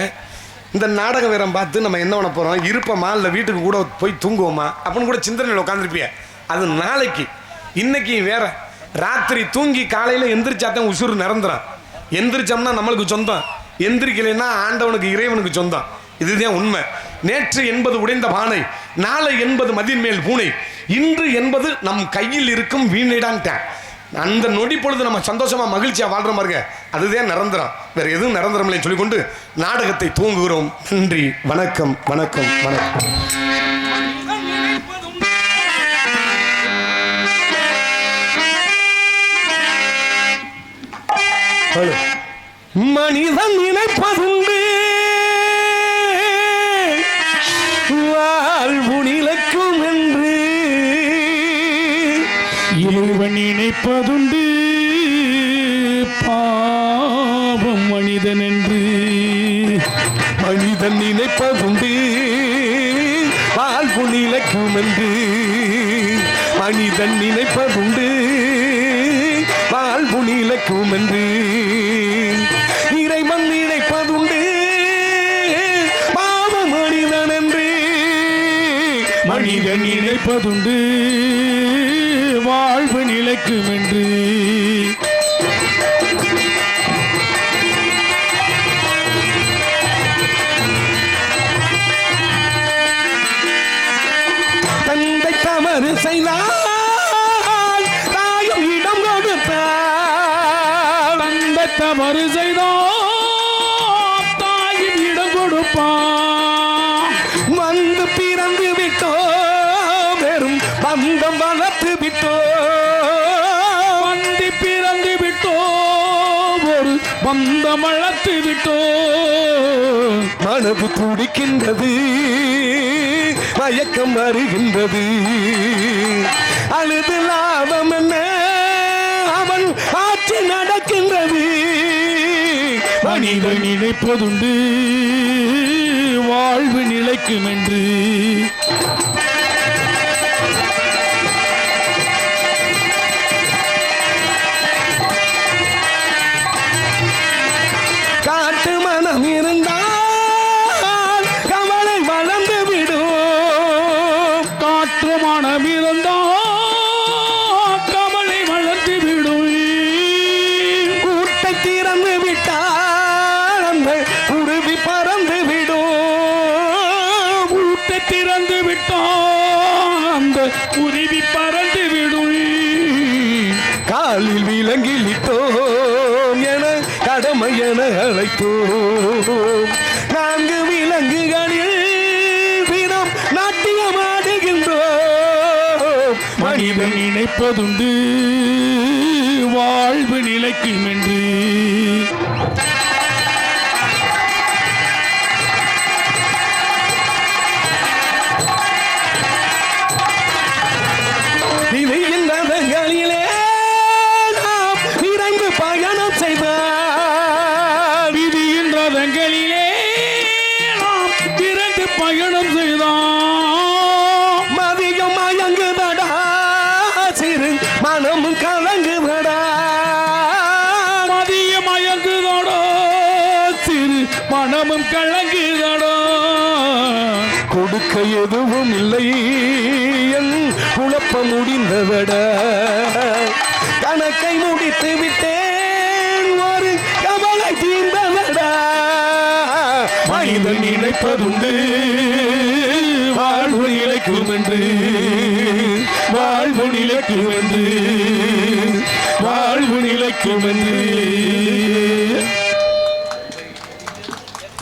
இந்த நாடகம் வேற பார்த்து நம்ம என்ன பண்ண போறோம், இருப்போமா இல்லை வீட்டுக்கு கூட போய் தூங்குவோமா அப்படின்னு கூட சிந்தனையில் உட்காந்துருப்பிய. அது நாளைக்கு. இன்னைக்கு வேற ராத்திரி தூங்கி காலையில் எந்திரிச்சாதான் உசுறு நிரந்தரம். எந்திரிச்சோம்னா நம்மளுக்கு சொந்தம், எந்திரிக்கலைன்னா ஆண்டவனுக்கு இறைவனுக்கு சொந்தம். இதுதான் உண்மை. நேற்று என்பது உடைந்த பானை, நாளை என்பது மதின் மேல் பூனை, இன்று என்பது நம் கையில் இருக்கும் வீணிடான்ட்டேன். அந்த நொடி பொழுது நம்ம சந்தோஷமா மகிழ்ச்சியா வாழ்ற பாருங்க, அதுதான் நிரந்தரம். வேற எதுவும் நிரந்தரம் இல்லைன்னு சொல்லிக்கொண்டு நாடகத்தை தூங்குகிறோம். நன்றி, வணக்கம், வணக்கம், வணக்கம். மனிதன் நினைப்பதுண்டு வாழ்வு நிலைக்கும் என்று, இறைவன் நினைப்பதுண்டு பாவம் மனிதன் என்று. மனிதன் நினைப்பதுண்டு வாழ்வு நிலைக்கும் என்று, மனிதன் நினைப்பதுண்டு வாழ்வு நிலைக்கும் என்று, இறைவன் நினைப்பதுண்டு பாவ மனிதன் என்று. மனிதன் நினைப்பதுண்டு வாழ்வு நிலைக்கும் என்று. தந்தை தவறு செய்தால் தாயும் இடம் கொடுத்தாள். தந்தை தவறு செய்தால் தாயும் இடம் கொடுப்பான். வந்து பிறந்து விட்டோ வெறும் பந்தம் வளர்த்து விட்டோ, வந்து பிறந்து விட்டோ ஒரு பந்தம் வளர்த்து விட்டோ. மனது துடிக்கின்றது, மயக்கம் வருகின்றது, அழுது லாபம் என்ன, அவன் ஆட்சி நடக்கின்றது. மனிதன் நினைப்பதுண்டு வாழ்வு நிலைக்கும் என்று. காட்டு மனம் இருந்தால் கவலை வளர்ந்து விடும். காற்று மனம் இருந்தால் கவலை வளர்ந்து விடும். கூட்டை திறந்து விட்டால் அந்த குருவி பறந்து விடும். கூட்டை திறந்து விட்டால் அந்த குருவி பறந்து விடும். காலில் விலங்கிலிட்டோம் என கடமை என அழைத்தோம். 4 விலங்குகளில் தினம் நாட்டியமாடுகின்றோம். மனிதன் நினைப்பதுண்டு வாழ்வு நிலைக்கும் என்று. விதியின்றதங்களிலே நாம் விரைந்து பயணம் செய்தால், விதியின்றதங்களிலே நாம் திறந்து பயணம் செய்தோம். மதியம் மயங்குதடா சிறு மனமும் கலங்குதடா. மதிய மயங்குதடோ சிறு மனமும் கலங்குதடோ. கொடுக்க எதுவும் இல்லை என் குழப்பம் முடிந்ததடா. கணக்கை முடித்து விட்டேன், ஒரு கவலை தீர்ந்ததடா. மனிதன் நினைப்பதுண்டு வாழ்வு நிலைக்கும் என்று. வாழ்வு நிலைக்கும் என்று. வாழ்வு நிலைக்கும் என்று.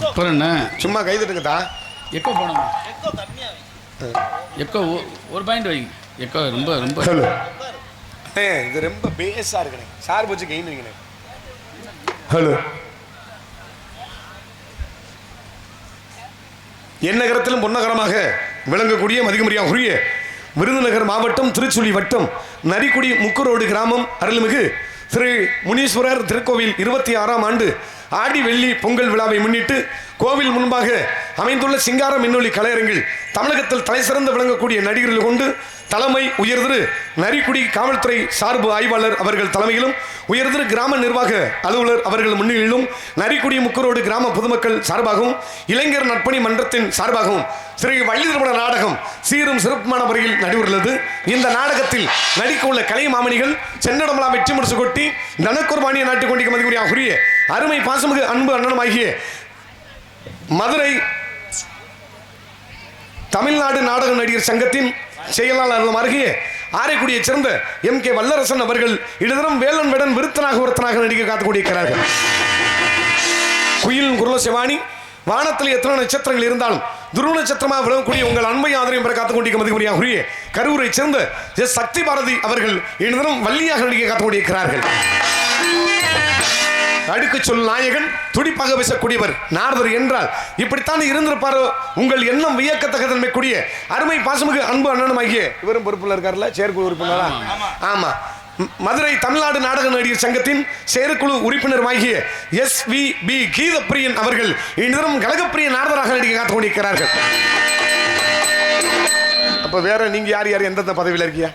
அப்புறம் என்ன சும்மா கைதட்டுங்கதா. எக்கோ போனோம். எக்கோ ஒரு பாயிண்ட் வை. எக்கோ ரொம்ப ரொம்ப ஹலோ, இது ரொம்ப பேஸா இருக்குண்ணே. சார் போச்சு கெயின் வைங்கண்ணே. ஹலோ, எந்நகரத்திலும் பொன்னகரமாக விளங்கக்கூடிய மதிகமரியாதைக்குரிய விருதுநகர் மாவட்டம் திருச்சுழி வட்டம் நரிக்குடி முக்குரோடு கிராமம் அருள்மிகு ஸ்ரீ முனீஸ்வரர் திருக்கோவில் 26ஆம் ஆண்டு ஆடி வெள்ளி பொங்கல் விழாவை முன்னிட்டு கோவில் முன்பாக அமைந்துள்ள சிங்கார மின்னொலி கலையரங்கில் தமிழகத்தில் தலைசிறந்து விளங்கக்கூடிய நடிகர்கள் கொண்டு தலைமை உயர்திரு நரிக்குடி காவல்துறை சார்பு ஆய்வாளர் அவர்கள் தலைமையிலும் உயர்திரு கிராம நிர்வாக அலுவலர் அவர்கள் முன்னிலையிலும் நரிக்குடி முக்கரோடு கிராம பொதுமக்கள் சார்பாகவும் இளைஞர் நற்பணி மன்றத்தின் சார்பாகவும் ஸ்ரீ வள்ளி திருமண நாடகம் சீரும் சிறப்பான முறையில் நடைபெறுகிறது. இந்த நாடகத்தில் நடிக்க உள்ள கலை மாமணிகள் சென்னடமலா வெற்றி முடிச்சு கொட்டி தனக்குர்பானிய நாட்டுக் கொண்டிக்க மதிப்புரிய அருமை பாசமிகு அன்பு அண்ணனுமாகிய மதுரை தமிழ்நாடு நாடக நடிகர் சங்கத்தின் செயலாளர் அருகே ஆரைக்குடியைச் சேர்ந்த MK வல்லரசன் அவர்கள் இடதரம் வேலன் வேடன் விருத்தனாக ஒருத்தனாக நடிக்க காத்துக் கொண்டிருக்கிறார்கள். குயில் குரல சிவானி வானத்தில் எத்தனை நட்சத்திரங்கள் இருந்தாலும் துருவ நட்சத்திரமாக விளங்கக்கூடிய உங்கள் அன்பை ஆதரவையும் பெற காத்துக் கொண்டிருக்க மதிப்புரிய கரூரை சேர்ந்த சக்தி பாரதி அவர்கள் இடதரம் வள்ளியாக நடிக்க காத்துக் கொண்டிருக்கிறார்கள். அடுக்கு சொல் நாயகன் துடிப்பாக பேசக்கூடியவர் நாரதர் என்றால் இப்படித்தான் இருந்திருப்பாரோ உங்கள் எண்ணம் வியக்கத்தக்கதன்மை கூடிய அருமை பாசமிகு அன்பு அண்ணனுமாகிய இவரும் பொறுப்புல இருக்காருல்ல செயற்குழு உறுப்பினரா? ஆமா. மதுரை தமிழ்நாடு நாடக நடிகர் சங்கத்தின் செயற்குழு உறுப்பினருமாகிய SVB கீதப்பிரியன் அவர்கள் இன்றும் கலகப்பிரிய நாரதராக நடிக்க காத்துக் கொண்டிருக்கிறார்கள். அப்ப வேற நீங்க யார் யார் எந்தெந்த பதவியில இருக்கீங்க?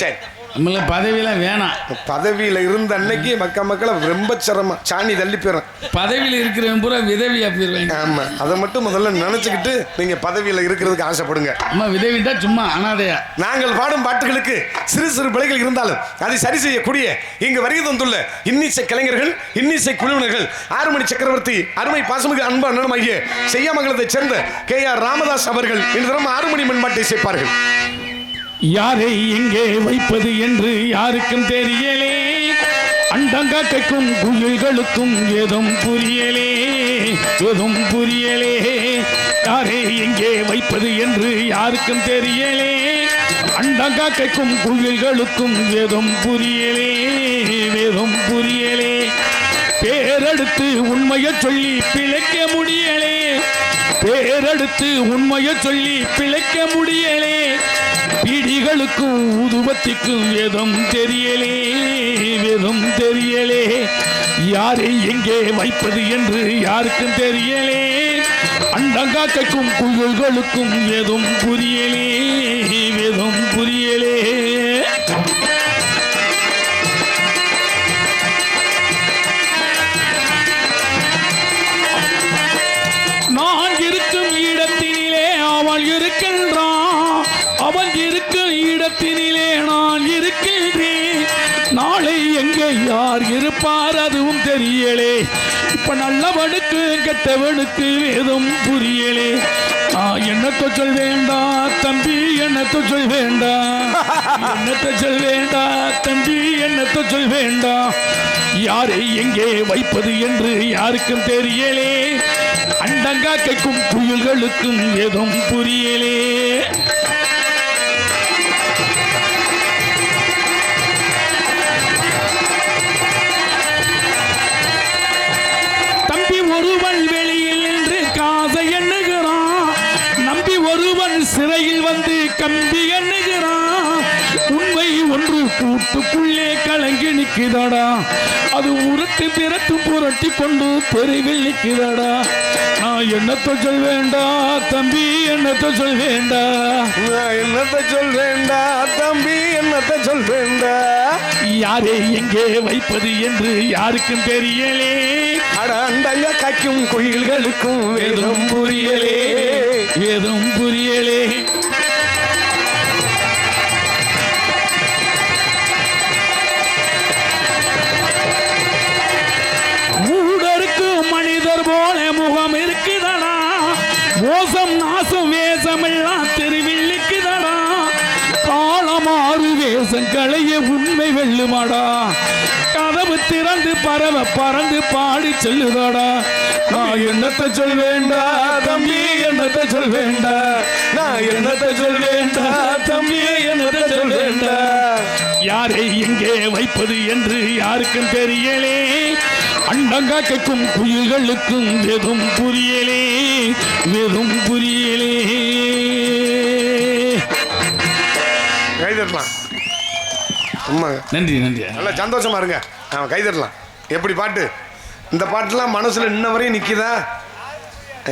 சரி, நம்மள பதவியெல்லாம் வேணாம். பதவியில இருந்த அன்னைக்கு மக்களை ரொம்ப சிரமம் சாணி தள்ளி போயிடும். பதவியில் இருக்கிறவன் பூரா விதவியா போயிருவாங்க. ஆமா, அதை மட்டும் முதல்ல நினைச்சுக்கிட்டு நீங்க பதவியில இருக்கிறதுக்கு ஆசைப்படுங்க. அம்மா விதவிட்டா சும்மா அனாதையா. நாங்கள் பாடும் பாட்டுகளுக்கு சிறு சிறு பிழைகள் இருந்தாலும் அதை சரி செய்யக்கூடிய இங்கு வருகை தந்துள்ள இன்னிசை கலைஞர்கள் இன்னிசை குழுவினர்கள் ஆறுமணி சக்கரவர்த்தி அருமை பாசமிகு அன்பு அண்ணனுமாகிய செய்யாமங்கலத்தைச் சேர்ந்த KR ராமதாஸ் அவர்கள் இன்று ஆறுமணி மென்பாட்டை சேர்ப்பார்கள். யாரை எங்கே வைப்பது என்று யாருக்கும் தெரியலே, அண்டங்காக்கைக்கும் குயில்களுக்கும் ஏதும் புரியலே, ஏதும் புரியலே. யாரை எங்கே வைப்பது என்று யாருக்கும் தெரியலே, அண்டங்காக்கைக்கும் குயில்களுக்கும் ஏதும் புரியலே, ஏதும் புரியலே. பேரெடுத்து உண்மையை சொல்லி பிழைக்க முடியலே, பேரெடுத்து உண்மையை சொல்லி பிழைக்க முடியலே. பீடிகளுக்கும் ஊதுபத்திக்கும் வேதம் தெரியலே, வேதம் தெரியலே. யாரை எங்கே வைப்பது என்று யாருக்கும் தெரியலே, அண்டங்காக்கைக்கும் குயில்களுக்கும் வேதம் புரியலே, வேதம் புரியலே. நான் இருக்கும் இடத்தினிலே அவள் இருக்கின்றான், அவன் இருக்கும் இடத்தினிலே நான் இருக்கின்றேன். நாளை எங்கே யார் இருப்பார் அதுவும் தெரியலே. இப்ப நல்லவனுக்கு கெட்டவனுக்கு வேதம் புரியலே. என்னத்தை சொல் வேண்டாம் தம்பி, என்னத்தை சொல் வேண்டாம், என்னத்தை சொல் வேண்டாம் தம்பி, என்னத்தை சொல் வேண்டாம். யாரை எங்கே வைப்பது என்று யாருக்கும் தெரியலே, அண்டங்காக்கைக்கும் குயில்களுக்கும் ஏதும் புரியலே. தம்பி ஒருவன் வெளியில் நின்று காசை எண்ணுகிறான், நம்பி ஒருவன் சிறையில் வந்து கம்பி எண்ணுகிறான். உண்மை ஒன்று கூட்டுக்குள்ளே கலங்கி நிற்குதடா, அது உருட்டு பிறட்டு புரட்டி கொண்டு தெருவில் நிற்குதடா. நான் என்னத்தை சொல் வேண்டா தம்பி, என்னத்தை சொல் வேண்டா, என்னத்தை சொல் வேண்டா தம்பி, என்னத்தை சொல் வேண்டா. யாரை எங்கே வைப்பது என்று யாருக்கும் தெரியலே, அண்டங்க காய்க்கும் குயில்களுக்கும் வேதம் புரியலே, வேதம் புரியலே. மூடருக்கு மனிதர் போல முகம் இருக்குதடா, மோசம் நாசம் வேஷமெல்லாம் தெருவில் நிற்குதடா. காலமாறு வேஷங்களைய உண்மை வெல்லுமாடா, கதவு திறந்து பறவை பறந்து பாடி செல்லுதாடா. நான் என்னத்தை சொல் வேண்டா தம்பி, என்னத்தை சொல் வேண்டா, நான் என்னத்தை சொல் வேண்டா தம்பி, என்னத்தை சொல் வேண்டா. யாரை எங்கே வைப்பது என்று யாருக்கும் தெரியலே, அண்டங்காக்கைக்கும் குயில்களுக்கும் எதுவும் புரியலே, எதுவும் புரியலே. கைதட்டலாம். நன்றி நன்றி, நல்ல சந்தோஷமா இருங்க. அவன் கைதட்டலாம். எப்படி பாட்டு இந்த பாட்டுலாம் மனசில் இன்ன வரையும் நிற்கிதா?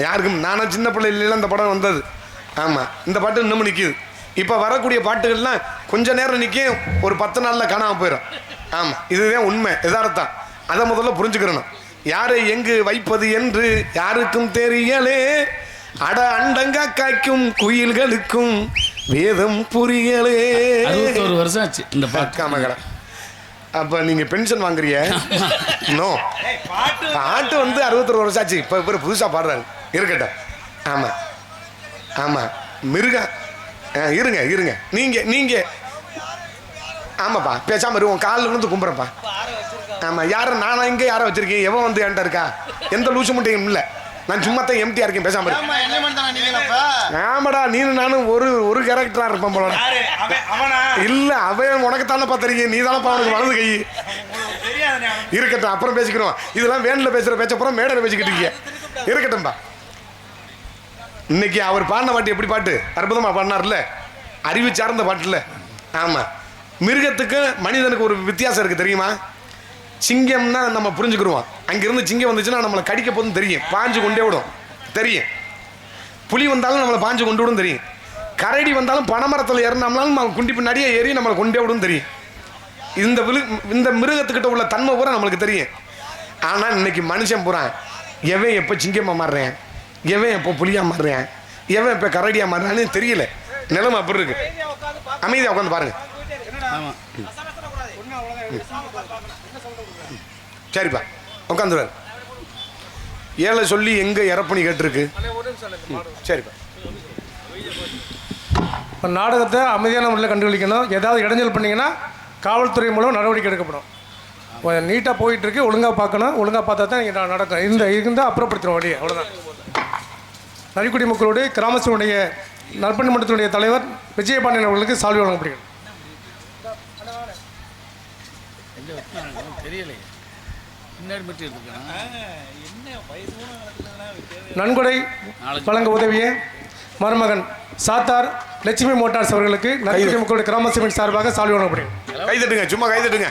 யாருக்கும் நானும் சின்ன பிள்ளையில இந்த படம் வந்தது. ஆமாம், இந்த பாட்டு இன்னமும் நிற்கிது. இப்போ வரக்கூடிய பாட்டுகள்லாம் கொஞ்ச நேரம் நிற்கும், ஒரு 10 நாளில் காணாமல் போயிடும். ஆமாம், இதுதான் உண்மை, யதார்த்தம். அதை முதல்ல புரிஞ்சுக்கிறணும். யாரை எங்கு வைப்பது என்று யாருக்கும் தெரியலே, அட அண்டங்க காய்க்கும் குயில்களுக்கும் வேதம் புரியலே. 61 வருஷம் ஆச்சு இந்த பாட்டு. மகள அப்போ நீங்கள் பென்ஷன் வாங்குறிய? நோ, பாட்டு வந்து 61 வருஷம் ஆச்சு. இப்போ இப்போ புதுசாக பாடுறாரு, இருக்கட்டும். ஆமாம் ஆமாம், மிருகம். இருங்க இருங்க, நீங்கள் ஆமாப்பா, பேசாமல் இருவோம். காலில் விழுந்து கும்புறப்பா. ஆமாம், யாரை நானும் இங்கே யாரை வச்சிருக்கேன்? எவன் வந்து என்கிட்ட இருக்கா? எந்த லூசு முட்டையும் இல்லை. நான் சும்மா தான் எம்டியா இருக்கேன், பேசாம இருக்கேன். ஆமாடா, நீனும் நானும் ஒரு கேரக்டரா இருப்பேன் போல. இல்ல, அவன் உனக்கு தானப்பா தெரியும், நீ தானப்பா அவனுக்கு வலது கை. இருக்கட்டும், அப்புறம் பேசிக்கிறோம். இதெல்லாம் வேன்ல பேசுற பேச்ச அப்புறம் மேடையில் பேசிக்கிட்டு இருக்கீங்க. இருக்கட்டும்பா. இன்னைக்கு அவர் பாடின பாட்டு எப்படி பாட்டு அற்புதமா பாடினார்ல, அறிவு சார்ந்த பாட்டு இல்ல. ஆமா, மிருகத்துக்கு மனிதனுக்கு ஒரு வித்தியாசம் இருக்கு தெரியுமா? சிங்கம்னா நம்ம புரிஞ்சுக்கிடுவோம். அங்கிருந்து சிங்கம் வந்துச்சுன்னா நம்மளை கடிக்க போதும் தெரியும், பாஞ்சு கொண்டே விடும் தெரியும். புலி வந்தாலும் நம்மளை பாஞ்சு கொண்டு விடும் தெரியும். கரடி வந்தாலும் பனைமரத்தில் ஏறினோம்னாலும் நம்ம குண்டி பின்னாடியே ஏறி நம்மளை கொண்டே விடும் தெரியும். இந்த மிருகத்துக்கிட்ட உள்ள தன்மை பூரா நம்மளுக்கு தெரியும். ஆனால் இன்னைக்கு மனுஷன் பூரா எவன் எப்போ சிங்கமாக மாறுறேன், எவன் எப்போ புலியாக மாறுறேன், எவன் இப்போ கரடியாக மாறுறான்னு தெரியல. நிலைமை அப்படி இருக்கு. அமைதியாக உட்காந்து பாருங்க. சரிப்பா, உட்காந்துருவார். ஏழை சொல்லி எங்க இறப்பணி கேட்டிருக்கு. சரிப்பா. இப்போ நாடகத்தை அமைதியான முறையில் கண்டுபிடிக்கணும். ஏதாவது இடைஞ்சல் பண்ணிங்கன்னா காவல்துறை மூலம் நடவடிக்கை எடுக்கப்படும். நீட்டாக போயிட்டுருக்கு, ஒழுங்காக பார்க்கணும். ஒழுங்காக பார்த்தா தான் இங்கே நடக்கும். இருந்தால் அப்புறப்படுத்துகிற வழி, அவ்வளோதான். நரிக்குடி மக்களுடைய கிராமத்தினுடைய நற்பணி மன்றத்தினுடைய தலைவர் விஜயபாண்டியன் அவர்களுக்கு சால்வை வழங்கப்படுகிறது. நன்கொடை வழங்க உதவிய மருமகன் சாத்தார் லட்சுமி மோட்டார்ஸ் அவர்களுக்கு நரிக்குடி மக்களுடைய கிராம சபையின் சார்பாக சால்வை வழங்கப்படுகிறது. கைதட்டுங்க, சும்மா கைதட்டுங்க.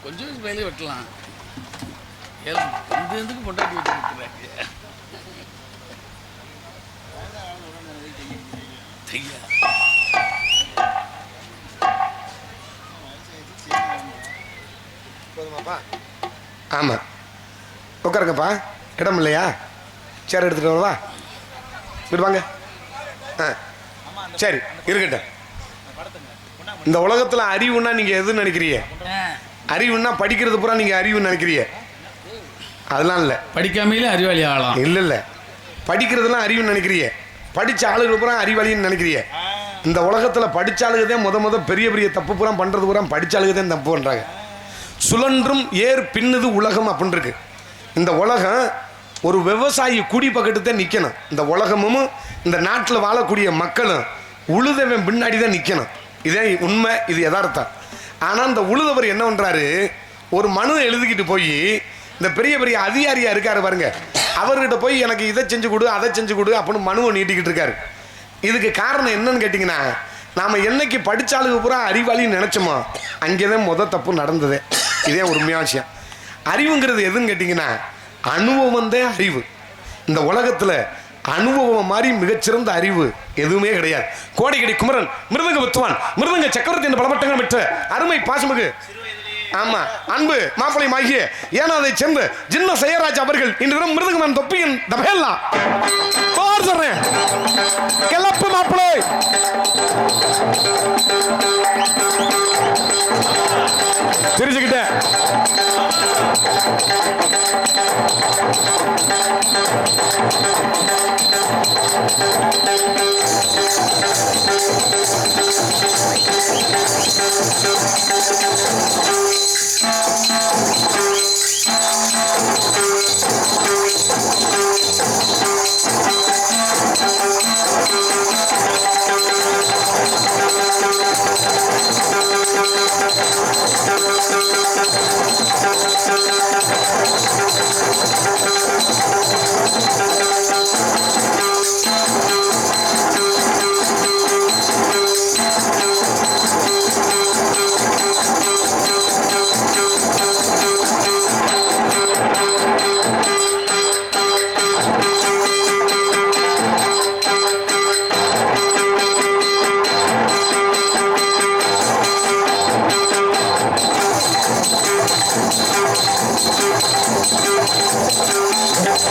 கொஞ்சம் வேலையை வெட்டலாம். எதுக்கு பொண்டாட்டி வச்சுருக்கிறாங்க? ஆமாம், உட்காருங்கப்பா. இடம் இல்லையா? சேர் எடுத்துகிட்டு வரவா? விடுவாங்க. சரி, இருக்கட்டும். இந்த உலகத்தில் அறிவுன்னா நீங்கள் எதுன்னு நினைக்கிறீங்க? அறிவுன்னா படிக்கிறது பூரா நீங்கள் அறிவுன்னு நினைக்கிறீங்க? அதெல்லாம் இல்லை. படிக்காமையிலே அறிவாளி ஆகலாம். இல்லை இல்லை, படிக்கிறதுலாம் அறிவுன்னு நினைக்கிறீங்க. படித்த ஆளுகள் பூரா அறிவாளின்னு நினைக்கிறீங்க. இந்த உலகத்தில் படித்த ஆளுகதான் முத பெரிய பெரிய தப்பு பூரா பண்ணுறது பூரா படித்த ஆளுகதான் தப்பு பண்ணுறாங்க. சுழன்றும் ஏர் பின்னுது உலகம் அப்படின்னு இருக்கு. இந்த உலகம் ஒரு விவசாயி குடி பக்கத்து தான் நிற்கணும். இந்த உலகமும் இந்த நாட்டில் வாழக்கூடிய மக்களும் உழுதவன் பின்னாடி தான் நிற்கணும். இதே உண்மை, இது யதார்த்தம். ஆனால் இந்த உழுதவர் என்ன பண்ணுறாரு, ஒரு மனு எழுதிக்கிட்டு போய் இந்த பெரிய பெரிய அதிகாரியாக இருக்காரு பாருங்க, அவர்கிட்ட போய் எனக்கு இதை செஞ்சு கொடு அதை செஞ்சு கொடு அப்படின்னு மனுவை நீட்டிக்கிட்டு இருக்காரு. இதுக்கு காரணம் என்னன்னு கேட்டிங்கன்னா, நாம் என்னைக்கு படித்தாளுக்கு பூரா அறிவாளின்னு நினச்சோமோ அங்கே தான் தப்பு நடந்தது. இதே உண்மையான விஷயம். அறிவுங்கிறது எதுன்னு கேட்டிங்கன்னா, அனுபவம் தான் அறிவு. இந்த உலகத்தில் அனுபவம் மாதிரி மிகச்சிறந்த அறிவு எதுவுமே கிடையாது. கோடைக்கடி குமரன் மிருதங்க வித்துவான், மிருதங்க சக்கரவர்த்தி என்ற பலமட்டங்கள் பெற்ற அருமை பாசமிகு ஆமா அன்பு மாப்பிளை ஆகிய ஏன்னா அதை சேர்ந்த ஜின்ன செயராஜ் அவர்கள் இன்று மிருதங்கமன் தொப்பியின் தபேல்லா சொல்றேன். கிளப்பு மாப்பிளை தெரிஞ்சுக்கிட்டேன்.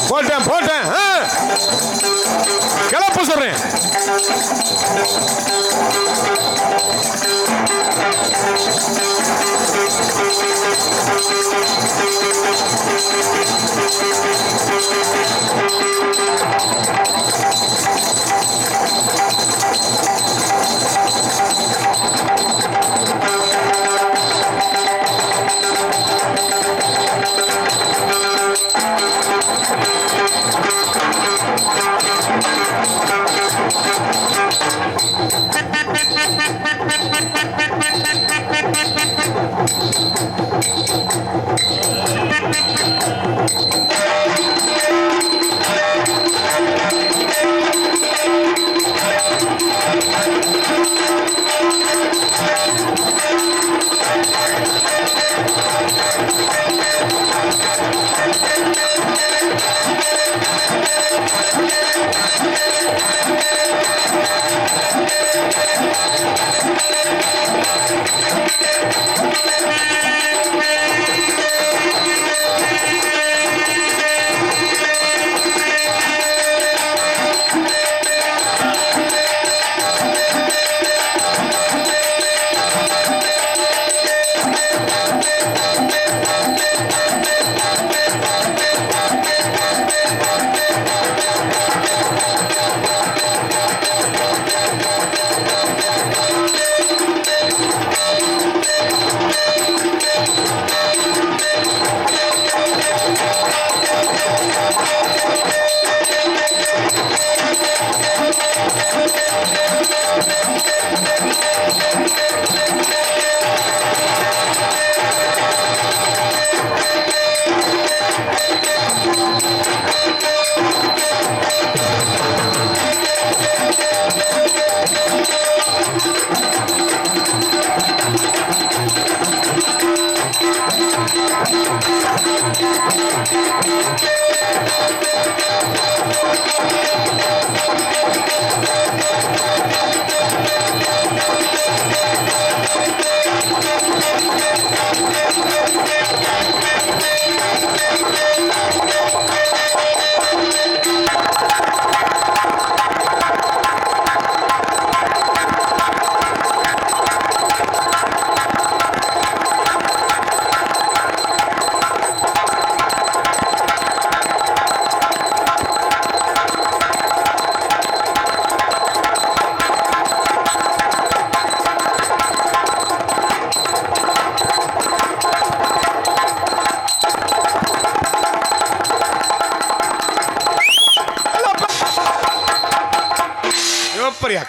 போட்டேன் கிளப்பு சொல்றேன்.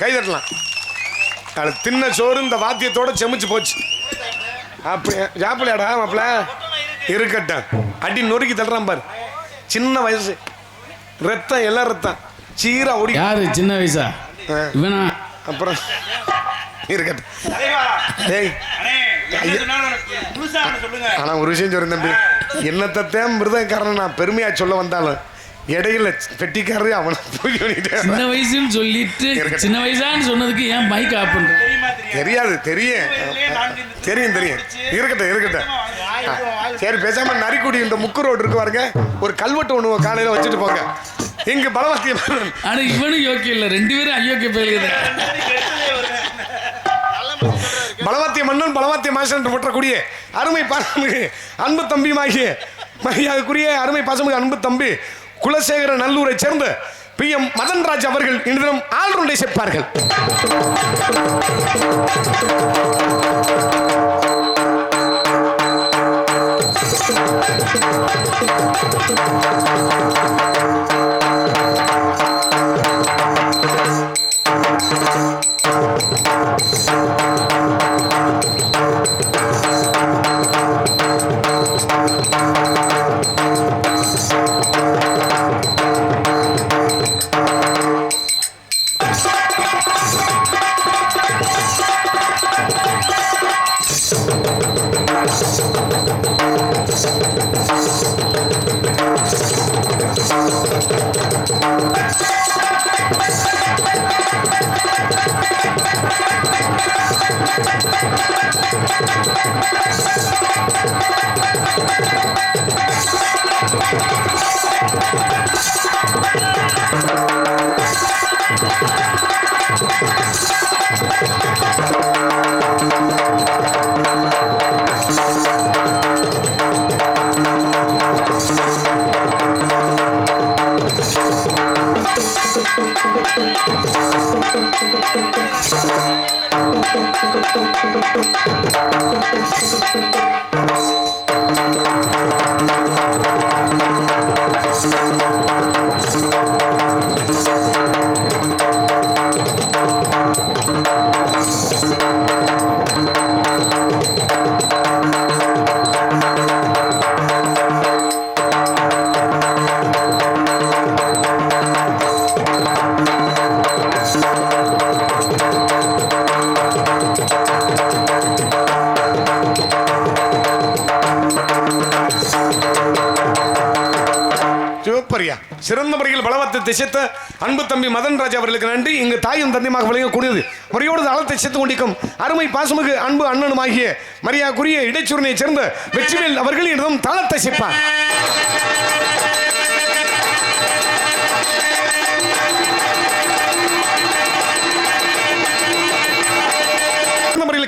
கை தட்டலாம். அது தின்ன சோறு இந்த வாத்தியத்தோட செமிச்சு போச்சு. அப்படி சாப்பிடலையாடா மாப்பிள்ள? இருக்கட்டும். அடி நொறுக்கி தள்ளுறான் பாரு. சின்ன வயசு, ரத்தம் எல்லாம் ரத்தம் சீரா ஓடி. யாரு சின்ன வயசா? இவனா? அப்புறம் இருக்கட்டும். ஆனா ஒரு விஷயம் சொல்றேன் தம்பி, என்னத்தான் மிருதக்காரன் நான் பெருமையா சொல்ல வந்தாலும் இடையில பெட்டிக்காரரு அவனை போய் சின்ன வயசுன்னு சொல்லிட்டு சின்ன வயசான்னு சொன்னதுக்கு ஏன் மைக் ஆஃப் பண்ற? தெரியாது. தெரியும். இருக்கட்டும். சரி பேசாம நரிக்குடி இந்த முக்கு ரோடு இருக்கு பாருங்க, ஒரு கல்வெட்டு ஒண்ணு காலையில வச்சுட்டு போங்க. இங்க பலவாத்திய மன்னன். ஆனா இவனும் யோக்கியம் இல்ல, ரெண்டு பேரும் அயோக்கிய பேருங்க. பலவாத்திய மன்னன் பலவாத்திய மாஸ்டர் என்று போற்றக்கூடிய அருமை பாசமிகு அன்பு தம்பியுமாகிய மரியாதைக்குரிய அருமை பாசமிகு அன்பு தம்பி குலசேகர நல்லூரை சேர்ந்த PM மதன்ராஜ் அவர்கள் இன்று தினம் ஆல்ரவுண்டை சேர்ப்பார்கள். சிவப்பரியா சிறந்த முறையில் பலவத்தை திசைத்த அன்பு தம்பி மதன் ராஜா அவர்களுக்கு நன்றி. இங்கு தாயும் தந்தையமாக விளங்கக்கூடியது முறையோடு தளத்தை சேர்த்து கொண்டிருக்கும் அருமை பாசமிகு அன்பு அண்ணனுமாகிய மரியாதைக்குரிய இடைச்சூரனை சேர்ந்த வெற்றிவேல் அவர்கள் இடதும் தளத்தை சேர்ப்பார்.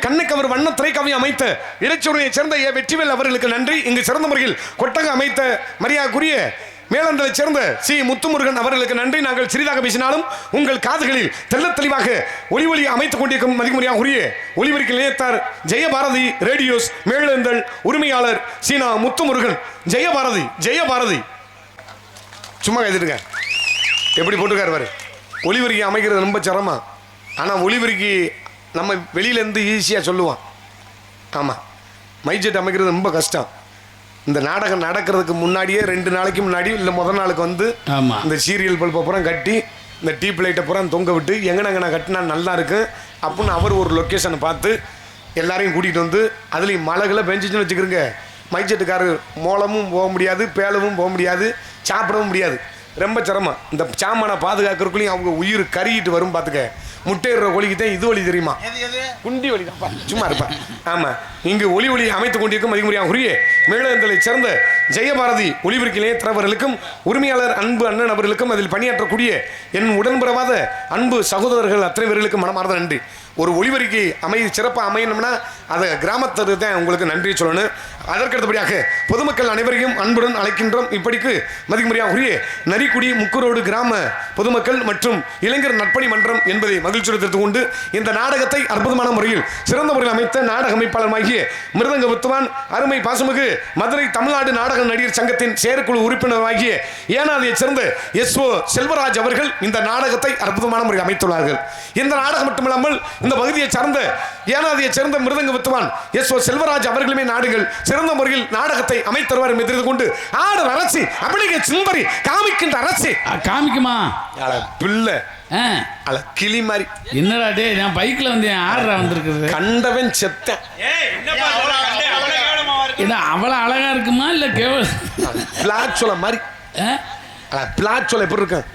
கண்ணுக்கு அவர் வண்ண திரைக்காவியம் அமைத்த இடைச்சூரனை சேர்ந்த வெற்றிவேல் அவர்களுக்கு நன்றி. இங்கு சிறந்த முறையில் கொட்டக அமைத்த மரியாதைக்குரிய மேலந்தலை சேர்ந்த சி முத்துமுருகன் அவர்களுக்கு நன்றி. நாங்கள் சிறிதாக பேசினாலும் உங்கள் காதுகளில் தெல்ல தெளிவாக ஒளி அமைத்துக் கொண்டிருக்கும் மதிமுறையாக உரிய ஒளிபரிக்கு நிலையத்தார் ஜெயபாரதி ரேடியோஸ் மேலந்தல் உரிமையாளர் சீனா முத்துமுருகன். ஜெயபாரதி ஜெயபாரதி சும்மா எழுதிடுங்க. எப்படி போட்டுக்காரு பாரு. ஒளிபரிக்கு அமைக்கிறது ரொம்ப சிரமம். ஆனால் ஒளிபரிக்கு நம்ம வெளியிலேருந்து ஈஸியாக சொல்லுவான். ஆமாம், மைஜெட் அமைக்கிறது ரொம்ப கஷ்டம். இந்த நாடகம் நடக்கிறதுக்கு முன்னாடியே 2 நாளைக்கு முன்னாடி இல்லை முதல் நாளுக்கு வந்து இந்த சீரியல் பல்பை பூரா கட்டி இந்த டீப் லைட்டை பூரா தொங்க விட்டு எங்கனங்கண்ணா கட்டினா நல்லா இருக்கு அப்படின்னு அவர் ஒரு லொக்கேஷனை பார்த்து எல்லாரையும் கூட்டிகிட்டு வந்து அதுலேயும் மழைகளை பெஞ்சிச்சுன்னு வச்சுக்கிறோங்க. மைஜெட்டுக்காரர் மூலமும் போக முடியாது, பேலவும் போக முடியாது, சாப்பிடவும் முடியாது. ரொம்ப சிரமம். இந்த சாமானை பாதுகாக்கிறதுக்குள்ளேயும் அவங்க உயிர் கருகிட்டு வரும். பார்த்துக்க, முட்டையிடுற ஒலிக்கு தான் இது ஒலி தெரியுமா? குண்டி ஒலி தான்ப்பா, சும்மா இருப்பா. ஆமாம், இங்கு ஒளி அமைத்துக் கொண்டிருக்கும் மதிமுறையாக உரிய மேலந்தலை சேர்ந்த ஜெயபாரதி ஒளிபரிக்கு நிலையத்தவர்களுக்கும் உரிமையாளர் அன்பு அண்ணன் அவர்களுக்கும் அதில் பணியாற்றக்கூடிய என் உடன்புறவாத அன்பு சகோதரர்கள் அத்தனை பேர்களுக்கும் மனமார்ந்த நன்றி. ஒரு ஒளிபரிக்கு சிறப்பாக அமையணும்னா அதை கிராமத்திற்கு தான் உங்களுக்கு நன்றி சொல்லணும். அதற்கடுத்தபடியாக பொதுமக்கள் அனைவரையும் அன்புடன் அழைக்கின்றோம். இப்படிக்கு மதிமுறையாக உரிய நரிக்குடி முக்குரோடு கிராம பொதுமக்கள் மற்றும் இளைஞர் நற்பணி மன்றம் என்பதை மகிழ்ச்சியோடு தெரிந்து கொண்டு இந்த நாடகத்தை அற்புதமான முறையில் சிறந்த முறையில் அமைத்த நாடக அமைப்பாளராகிய மிருதங்க வித்துவான் அருமை பாசமிகு மதுரை தமிழ்நாடு நாடக நடிகர் சங்கத்தின் செயற்குழு உறுப்பினராகிய ஏனாதியை சேர்ந்த எஸ்.ஓ. செல்வராஜ் அவர்கள் இந்த நாடகத்தை அற்புதமான முறையில் அமைத்துள்ளார்கள். இந்த நாடகம் மட்டுமில்லாமல் இந்த பகுதியை சார்ந்த ஏனாதியை சேர்ந்த மிருதங்க வித்துவான் எஸ்.ஓ. செல்வராஜ் அவர்களுமே நாடுகள் சிறந்த முறையில் நாடகத்தை அமைத்தருவார் என்று தெரிந்து கொண்டு ஆடு அரசி அப்படிங்க சுந்தரி காமிக்கின்ற அரசி காமிக்குமா பிள்ளை கிளி மாதிரி என்னடா டே, நான் பைக்ல வந்தேன், ஆடுறா வந்திருக்குது. கண்டவன் செத்த அவ்வளவு அழகா இருக்குமா இல்ல பிளாட் சொல்ல மாதிரி பிளாட் சொல்ல எப்படி இருக்கும்?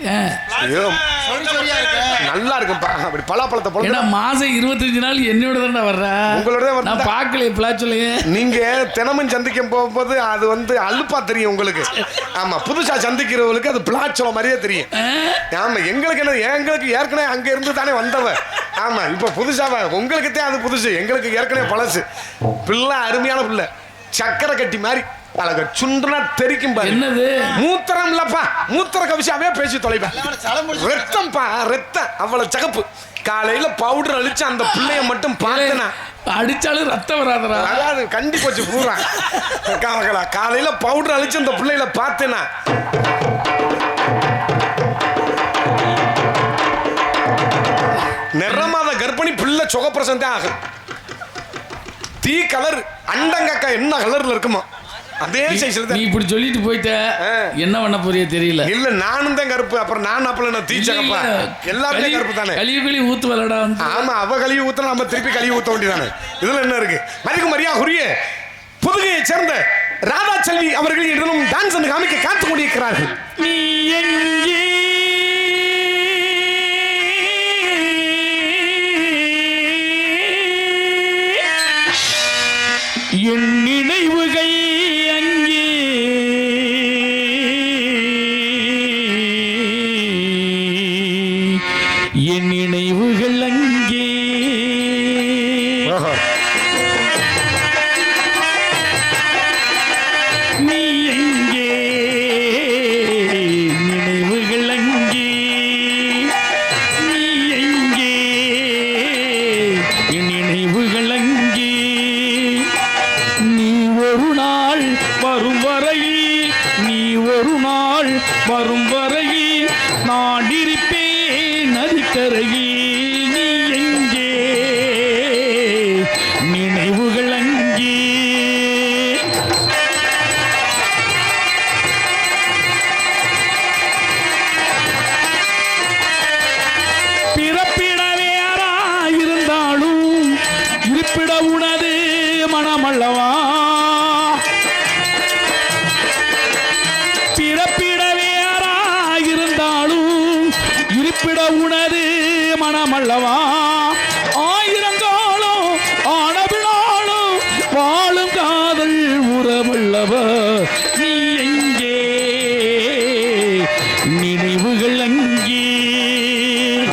நல்லா இருக்கும்பா. அப்படி பலாப்பழத்தை போல மாசம் 25 நாள் என்னோட தான் வர்ற, உங்களோட நான் பார்க்கலையே பிளாட் சொல்லையே. நீங்க தினமும் சந்திக்க போகும்போது அது வந்து அலுப்பா தெரியும் உங்களுக்கு. ஆமா, புதுசா சந்திக்கிறவங்களுக்கு அது பிளாட் சொல்ல மாதிரியே தெரியும். ஆமா, எங்களுக்கு என்ன, எங்களுக்கு ஏற்கனவே அங்க இருந்து தானே வந்தவ. ஆமா, இப்ப புதுசாவ உங்களுக்கு தான் அது புதுசு, எங்களுக்கு ஏற்கனவே பழசு. பிள்ளை அருமையான பிள்ளை, சக்கரை கட்டி மாதிரி அழக சுண்டனா தெரிக்கும் பாரு. என்னது மூத்திரம் இல்லப்பா, மூத்திர கவிசாவே பேசி தொலைப்பேன். ரத்தம் பா, ரத்தம் அவ்வளவு சகப்பு. காலையில பவுடர் அழிச்சு அந்த பிள்ளைய மட்டும் பார்த்தனா அடிச்சாலும் ரத்தம் வராதரா? அதாவது கண்டி போச்சு பூரா. காலையில பவுடர் அழிச்சு அந்த பிள்ளையில பார்த்தேனா நிறமாத கர்ப்பிணி பிள்ளை சுகப்பிரசம் தான் ஆகும். தீ கலர் அண்டங்கக்கா என்ன கலர்ல இருக்குமா அதே சைஸ்ல. நீ இப்படி சொல்லிட்டு போயிட்ட, என்ன பண்ண போறிய தெரியல. இல்ல நானும் தான் கருப்பு, அப்புறம் நான் அப்பல தீச்சகப்பா எல்லாருமே கருப்பு தானே. கழிவு ஊத்து வரடா. ஆமா, அவ கழிவு ஊத்தலாம், நம்ம திருப்பி கழிவு ஊத்த வேண்டியதானே. இதுல என்ன இருக்கு? மதிக்கு மரியாதை உரிய புதுகையை சேர்ந்த ராதா செல்வி அவர்கள் இடனும் டான்ஸ் காமிக்க காத்து கொண்டிருக்கிறார்கள். நீ எங்கே என் நினைவுகள் அங்கே என் நினைவுகள் அங்கே நீ எங்கே நினைவுகள் அங்கே நீ எங்கே ஒரு நாள் வரும் வரையில் நான் இருப்பேன் நதிக்கரையில். நீ எங்கே நினைவுகள் அங்கே. பிறப்பிட வேறாயிருந்தாலும் இருப்பிட உனது மனமல்லவா. பிறப்பிட வேறாயிருந்தாலும் இருப்பிட உனது மனமல்லவா. ஆயிரங்காலம் ஆனவினாலும் வாழும் காதல் உறவல்லவா. நீ எங்கே நினைவுகள் அங்கே.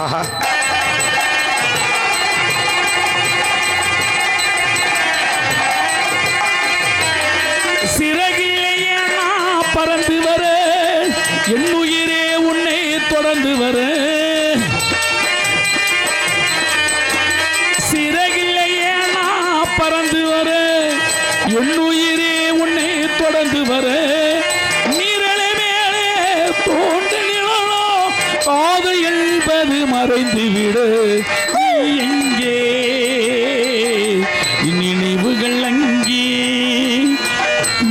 ஆஹா, சிறகிலேயே நான் பறந்து வர என் உயிரே உன்னை தொடர்ந்து வர. சிறகிலேயே நான் பறந்து வர என் உயிரே உன்னை தொடர்ந்து வர. நீரலை மேலே தோன்று நிழலோ காது என்பது மறைந்து விட. நீ எங்கே நினைவுகள் அங்கே.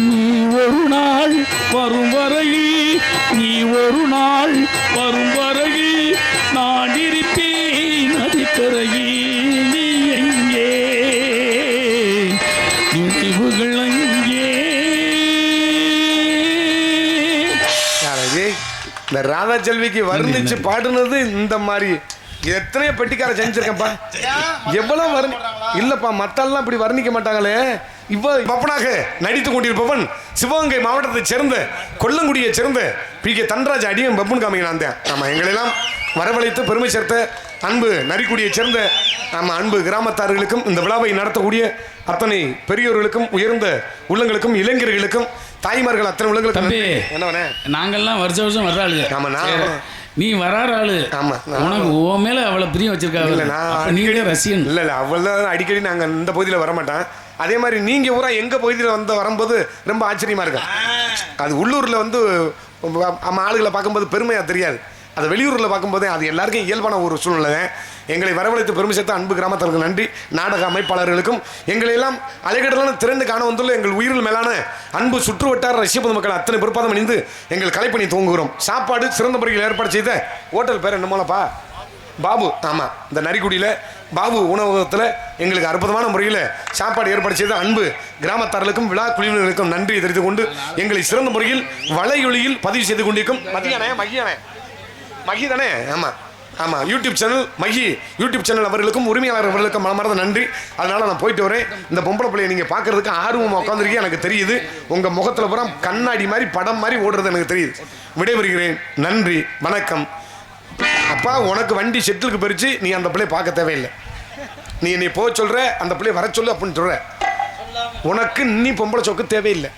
நீ ஒரு நாள் வரும் வரையில், நீ ஒரு நாள் வரும் வரையில் நான் இருப்பேன் நதிக்கரையில். நீ எங்கே நினைவுகள் அங்கே. யாரது? இந்த ராதா செல்விக்கு வர்ணிச்சு பாடுனது இந்த மாதிரி எத்தனையோ பெட்டிக்கார செஞ்சிருக்கேன்ப்பா. எவ்வளவு வர்ணி இல்லப்பா, மத்தாலாம் இப்படி வர்ணிக்க மாட்டாங்களே. பப்பனாக நடித்து கொண்டிருப்பவன் சிவகங்கை மாவட்டத்தை சேர்ந்த கொல்லங்குடியை சேர்ந்த பி.கே. தன்ராஜ் அடியும் பப்புன் காமிக்கிறான். ஆமா, எங்களெல்லாம் வரவழைத்து பெருமை சேர்த்த அன்பு நரிக்குடியை சேர்ந்த நம்ம அன்பு கிராமத்தார்களுக்கும் இந்த விழாவை நடத்தக்கூடிய அத்தனை பெரியோர்களுக்கும் உயர்ந்த உள்ளங்களுக்கும் இளைஞர்களுக்கும் தாய்மார்கள் அத்தனை உள்ளங்களுக்கும் தம்பி, என்னவனே நாங்கெல்லாம் வருஷம் வருஷம் வர்ற ஆளுங்க. ஆமா, நான் நீ வராற ஆளு. ஆமா, உனக்கு ஓ மேல அவ்வளவு பிரியம் வச்சிருக்காங்க. நீங்களே ரசிகன் இல்ல அவ்வளவு அடிக்கடி நாங்க இந்த பகுதியில வர மாட்டோம். அதே மாதிரி நீங்க ஊரா எங்க பகுதியில வரும்போது ரொம்ப ஆச்சரியமா இருக்கும். அது உள்ளூர்ல நம்ம ஆளுகளை பார்க்கும்போது பெருமையா தெரியாது. அது வெளியூரில் பார்க்கும்போதே அது எல்லாருக்கும் இயல்பான ஒரு சூழ்நிலை. எங்களை வரவழைத்து பெருமை சேர்த்த அன்பு கிராமத்திற்கு நன்றி. நாடக அமைப்பாளர்களுக்கும் எங்களை எல்லாம் அலைகடலான திரண்டு காண வந்துள்ள எங்கள் உயிரில் மேலான அன்பு சுற்று வட்டார ரஷ்ய பொதுமக்கள் அத்தனை பொறுப்பாதம் அணிந்து எங்கள் கலைப்பணி துவங்குகிறோம். சாப்பாடு சிறந்த முறையில் ஏற்பாடு செய்த ஹோட்டல் பேர் என்னமோலப்பா, பாபு. ஆமாம், இந்த நரிக்குடியில் பாபு உணவகத்தில் எங்களுக்கு அற்புதமான முறையில் சாப்பாடு ஏற்பாடு செய்த அன்பு கிராமத்தார்களுக்கும் விழா குழுவினர்களுக்கும் நன்றி தெரிவித்துக் கொண்டு எங்களை சிறந்த முறையில் வலையொலியில் பதிவு செய்து கொண்டிருக்கும் மகி தானே? ஆமாம் ஆமாம், யூடியூப் சேனல் மகி யூடியூப் சேனல் அவர்களுக்கும் உரிமையாளர் அவர்களுக்கும் மனமார்ந்த நன்றி. அதனால் நான் போயிட்டு வரேன். இந்த பொம்பளை பிள்ளையை நீங்கள் பார்க்கறதுக்கு ஆர்வமாக உட்காந்துருக்கீங்க, எனக்கு தெரியுது. உங்கள் முகத்தில் பூரா கண்ணாடி மாதிரி படம் மாதிரி ஓடுறது எனக்கு தெரியுது. விடைபெறுகிறேன். நன்றி, வணக்கம். அப்பா, உனக்கு வண்டி செட்டிலுக்கு பிரித்து நீ அந்த பிள்ளையை பார்க்க தேவையில்லை. நீ போக சொல்கிற, அந்த பிள்ளையை வர சொல்லு அப்படின்னு சொல்கிற. உனக்கு நீ பொம்பளை சொக்கு தேவையில்லை.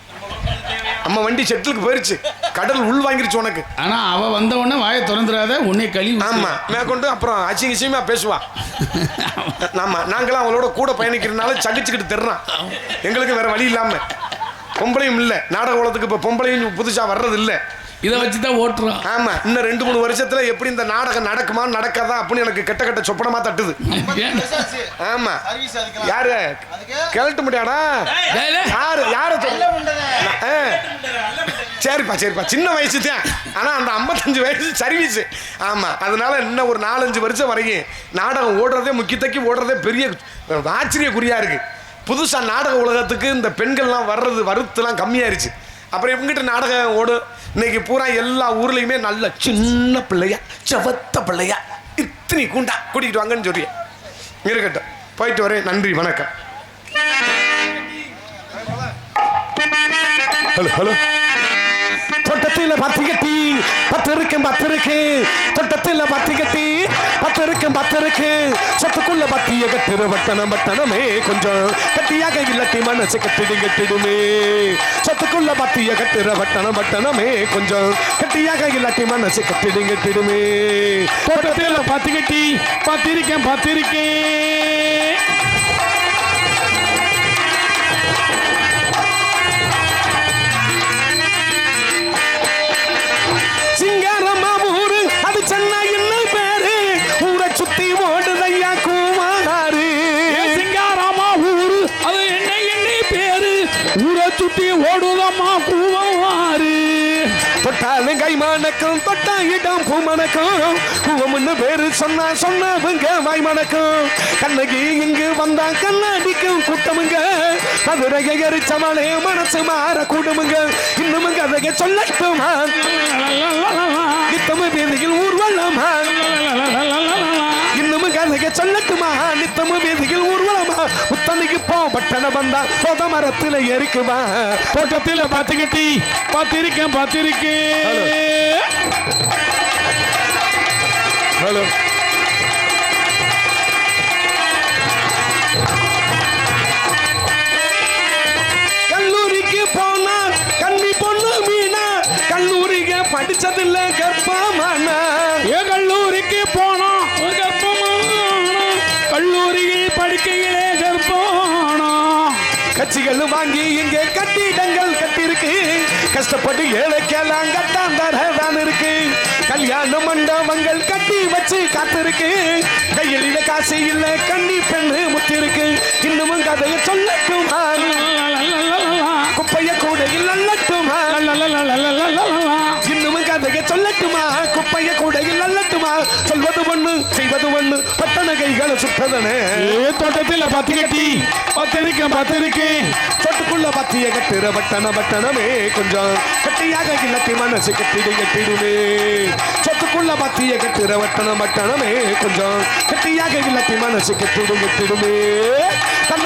அம்மா வண்டி செட்டிலுக்கு போயிருச்சு, கடல் உள் வாங்கிருச்சு உனக்கு. ஆனா அவ வந்த உடனே வாயை திறந்துடாத, உன்னை கழிவு. ஆமா, மேற்கொண்டு அப்புறம் அசிங்கசியமா பேசுவா. ஆமா, நாங்களாம் அவளோட கூட பயணிக்கிறதுனால சகிச்சுக்கிட்டு தர்றான். எங்களுக்கு வேற வழி இல்லாம பொம்பளையும் இல்லை. நாடக உலகத்துக்கு இப்போ பொம்பளையும் புதுசா வர்றது இல்லை. இதை வச்சுதான் ஓட்டுறோம். ஆமா, இன்னும் 2-3 வருஷத்துல எப்படி இந்த நாடகம் நடக்குமா நடக்காதா அப்படின்னு எனக்கு கெட்ட சொப்பனமா தட்டுது. ஆமா, யாரு கேள்ட்ட முடியாடா? யாரு சரிப்பா, சின்ன வயசு தான். ஆனா அந்த 55 வயசு சர்வீஸ். ஆமா, அதனால இன்னும் ஒரு 4-5 வருஷம் வரைக்கும் நாடகம் ஓடுறதே முக்கியத்தக்கி ஓடுறதே பெரிய ஆச்சரியக்குறியா இருக்கு. புதுசா நாடக உலகத்துக்கு இந்த பெண்கள்லாம் வர்றது வருத்தெல்லாம் கம்மியாயிருச்சு. அப்புறம் எங்கிட்ட நாடகம் ஓடும். இன்னைக்கு பூரா எல்லா ஊர்லயுமே நல்ல சின்ன பிள்ளையா, செவத்த பிள்ளையா, இத்தனி கூண்டா கூட்டிகிட்டு வாங்கன்னு சொல்லி இருக்கட்டும். போயிட்டு வரேன். நன்றி, வணக்கம். ஹலோ தொட்டத்தில் 10 கட்டி 10 இருக்கு, தொட்டத்தில் 10 கட்டி 10 இருக்கு, சொத்துக்குள்ள பத்திய கட்டுற வட்டணமே கொஞ்சம் கட்டியாக இல்லாட்டி மனசு கட்டிடுமே. சொத்துக்குள்ள பத்திய கட்டுற வட்டணமே கொஞ்சம் கட்டியாக இல்லாட்டி மனசு கட்டிடுமே. தோட்டத்தில் 10 கட்டி 10 இருக்கேன். தொட்டாலும் கை மணக்கும் தொட்டா இடம் பூ மணக்கும் பூவம்னு பேரு சொன்னவங்க வாய் மணக்கும் கண்ணகி இங்கு வந்தா கண்ணாடிக்கும் கூட்டமுங்க மதுரையை எரிச்சமலே மனசு மாற கூடுமுங்க இன்னும் கதையை சொல்லட்டுமா நித்தம வீதியில் ஊர்வலமா இன்னும் கதையை சொல்லட்டுமா நித்தம வீதியில் ஊர்வலமா முத்தனைக்கு பட்டண வந்தா போத மரத்துல எரிக்குமா தோட்டத்தில் பார்த்துக்கிட்டி பார்த்திருக்கேன் ஹலோ கல்லூரிக்கு போனா கண்ணி பொண்ணு மீனா கல்லூரிக்கு படிச்சதில்ல கர்ப்பமானா கல்லூரிக்கு போனோம் கல்லூரியில் படிக்கையிலே கற்போனோ கட்சிகள் வாங்கி இங்கே கட்டிடங்கள் கட்டிருக்கு கஷ்டப்பட்டு ஏழைக்கெல்லாம் கட்டாந்தரதான் இருக்கு கல்யாண மண்டபங்கள் கட்டி வச்சு காத்திருக்கு கையில் காசு இல்ல கண்ணி பெண்ணு முத்திருக்கு இன்னமும் கதையை சொல்லட்டும் குப்பைய கூட இல்லட்டுமா இன்னமும் கதையை சொல்லட்டுமா குப்பைய கூட இல்லட்டுமா சொல்வது ஒண்ணு செய்வது ஒண்ணு பட்டண கைகளை சுற்றதனே தோட்டத்தில் பார்த்திருக்கேன் சொட்டுக்குள்ள பத்திய கட்டுற பட்டணமே கொஞ்சம் கட்டியாக இல்லட்டி மனசு கட்டிடுமே சொத்துக்குள்ள பத்திய கட்டுற பட்டணமே கொஞ்சம் கட்டியாக இல்லட்டி மனசு கட்டிடுமே தன்ன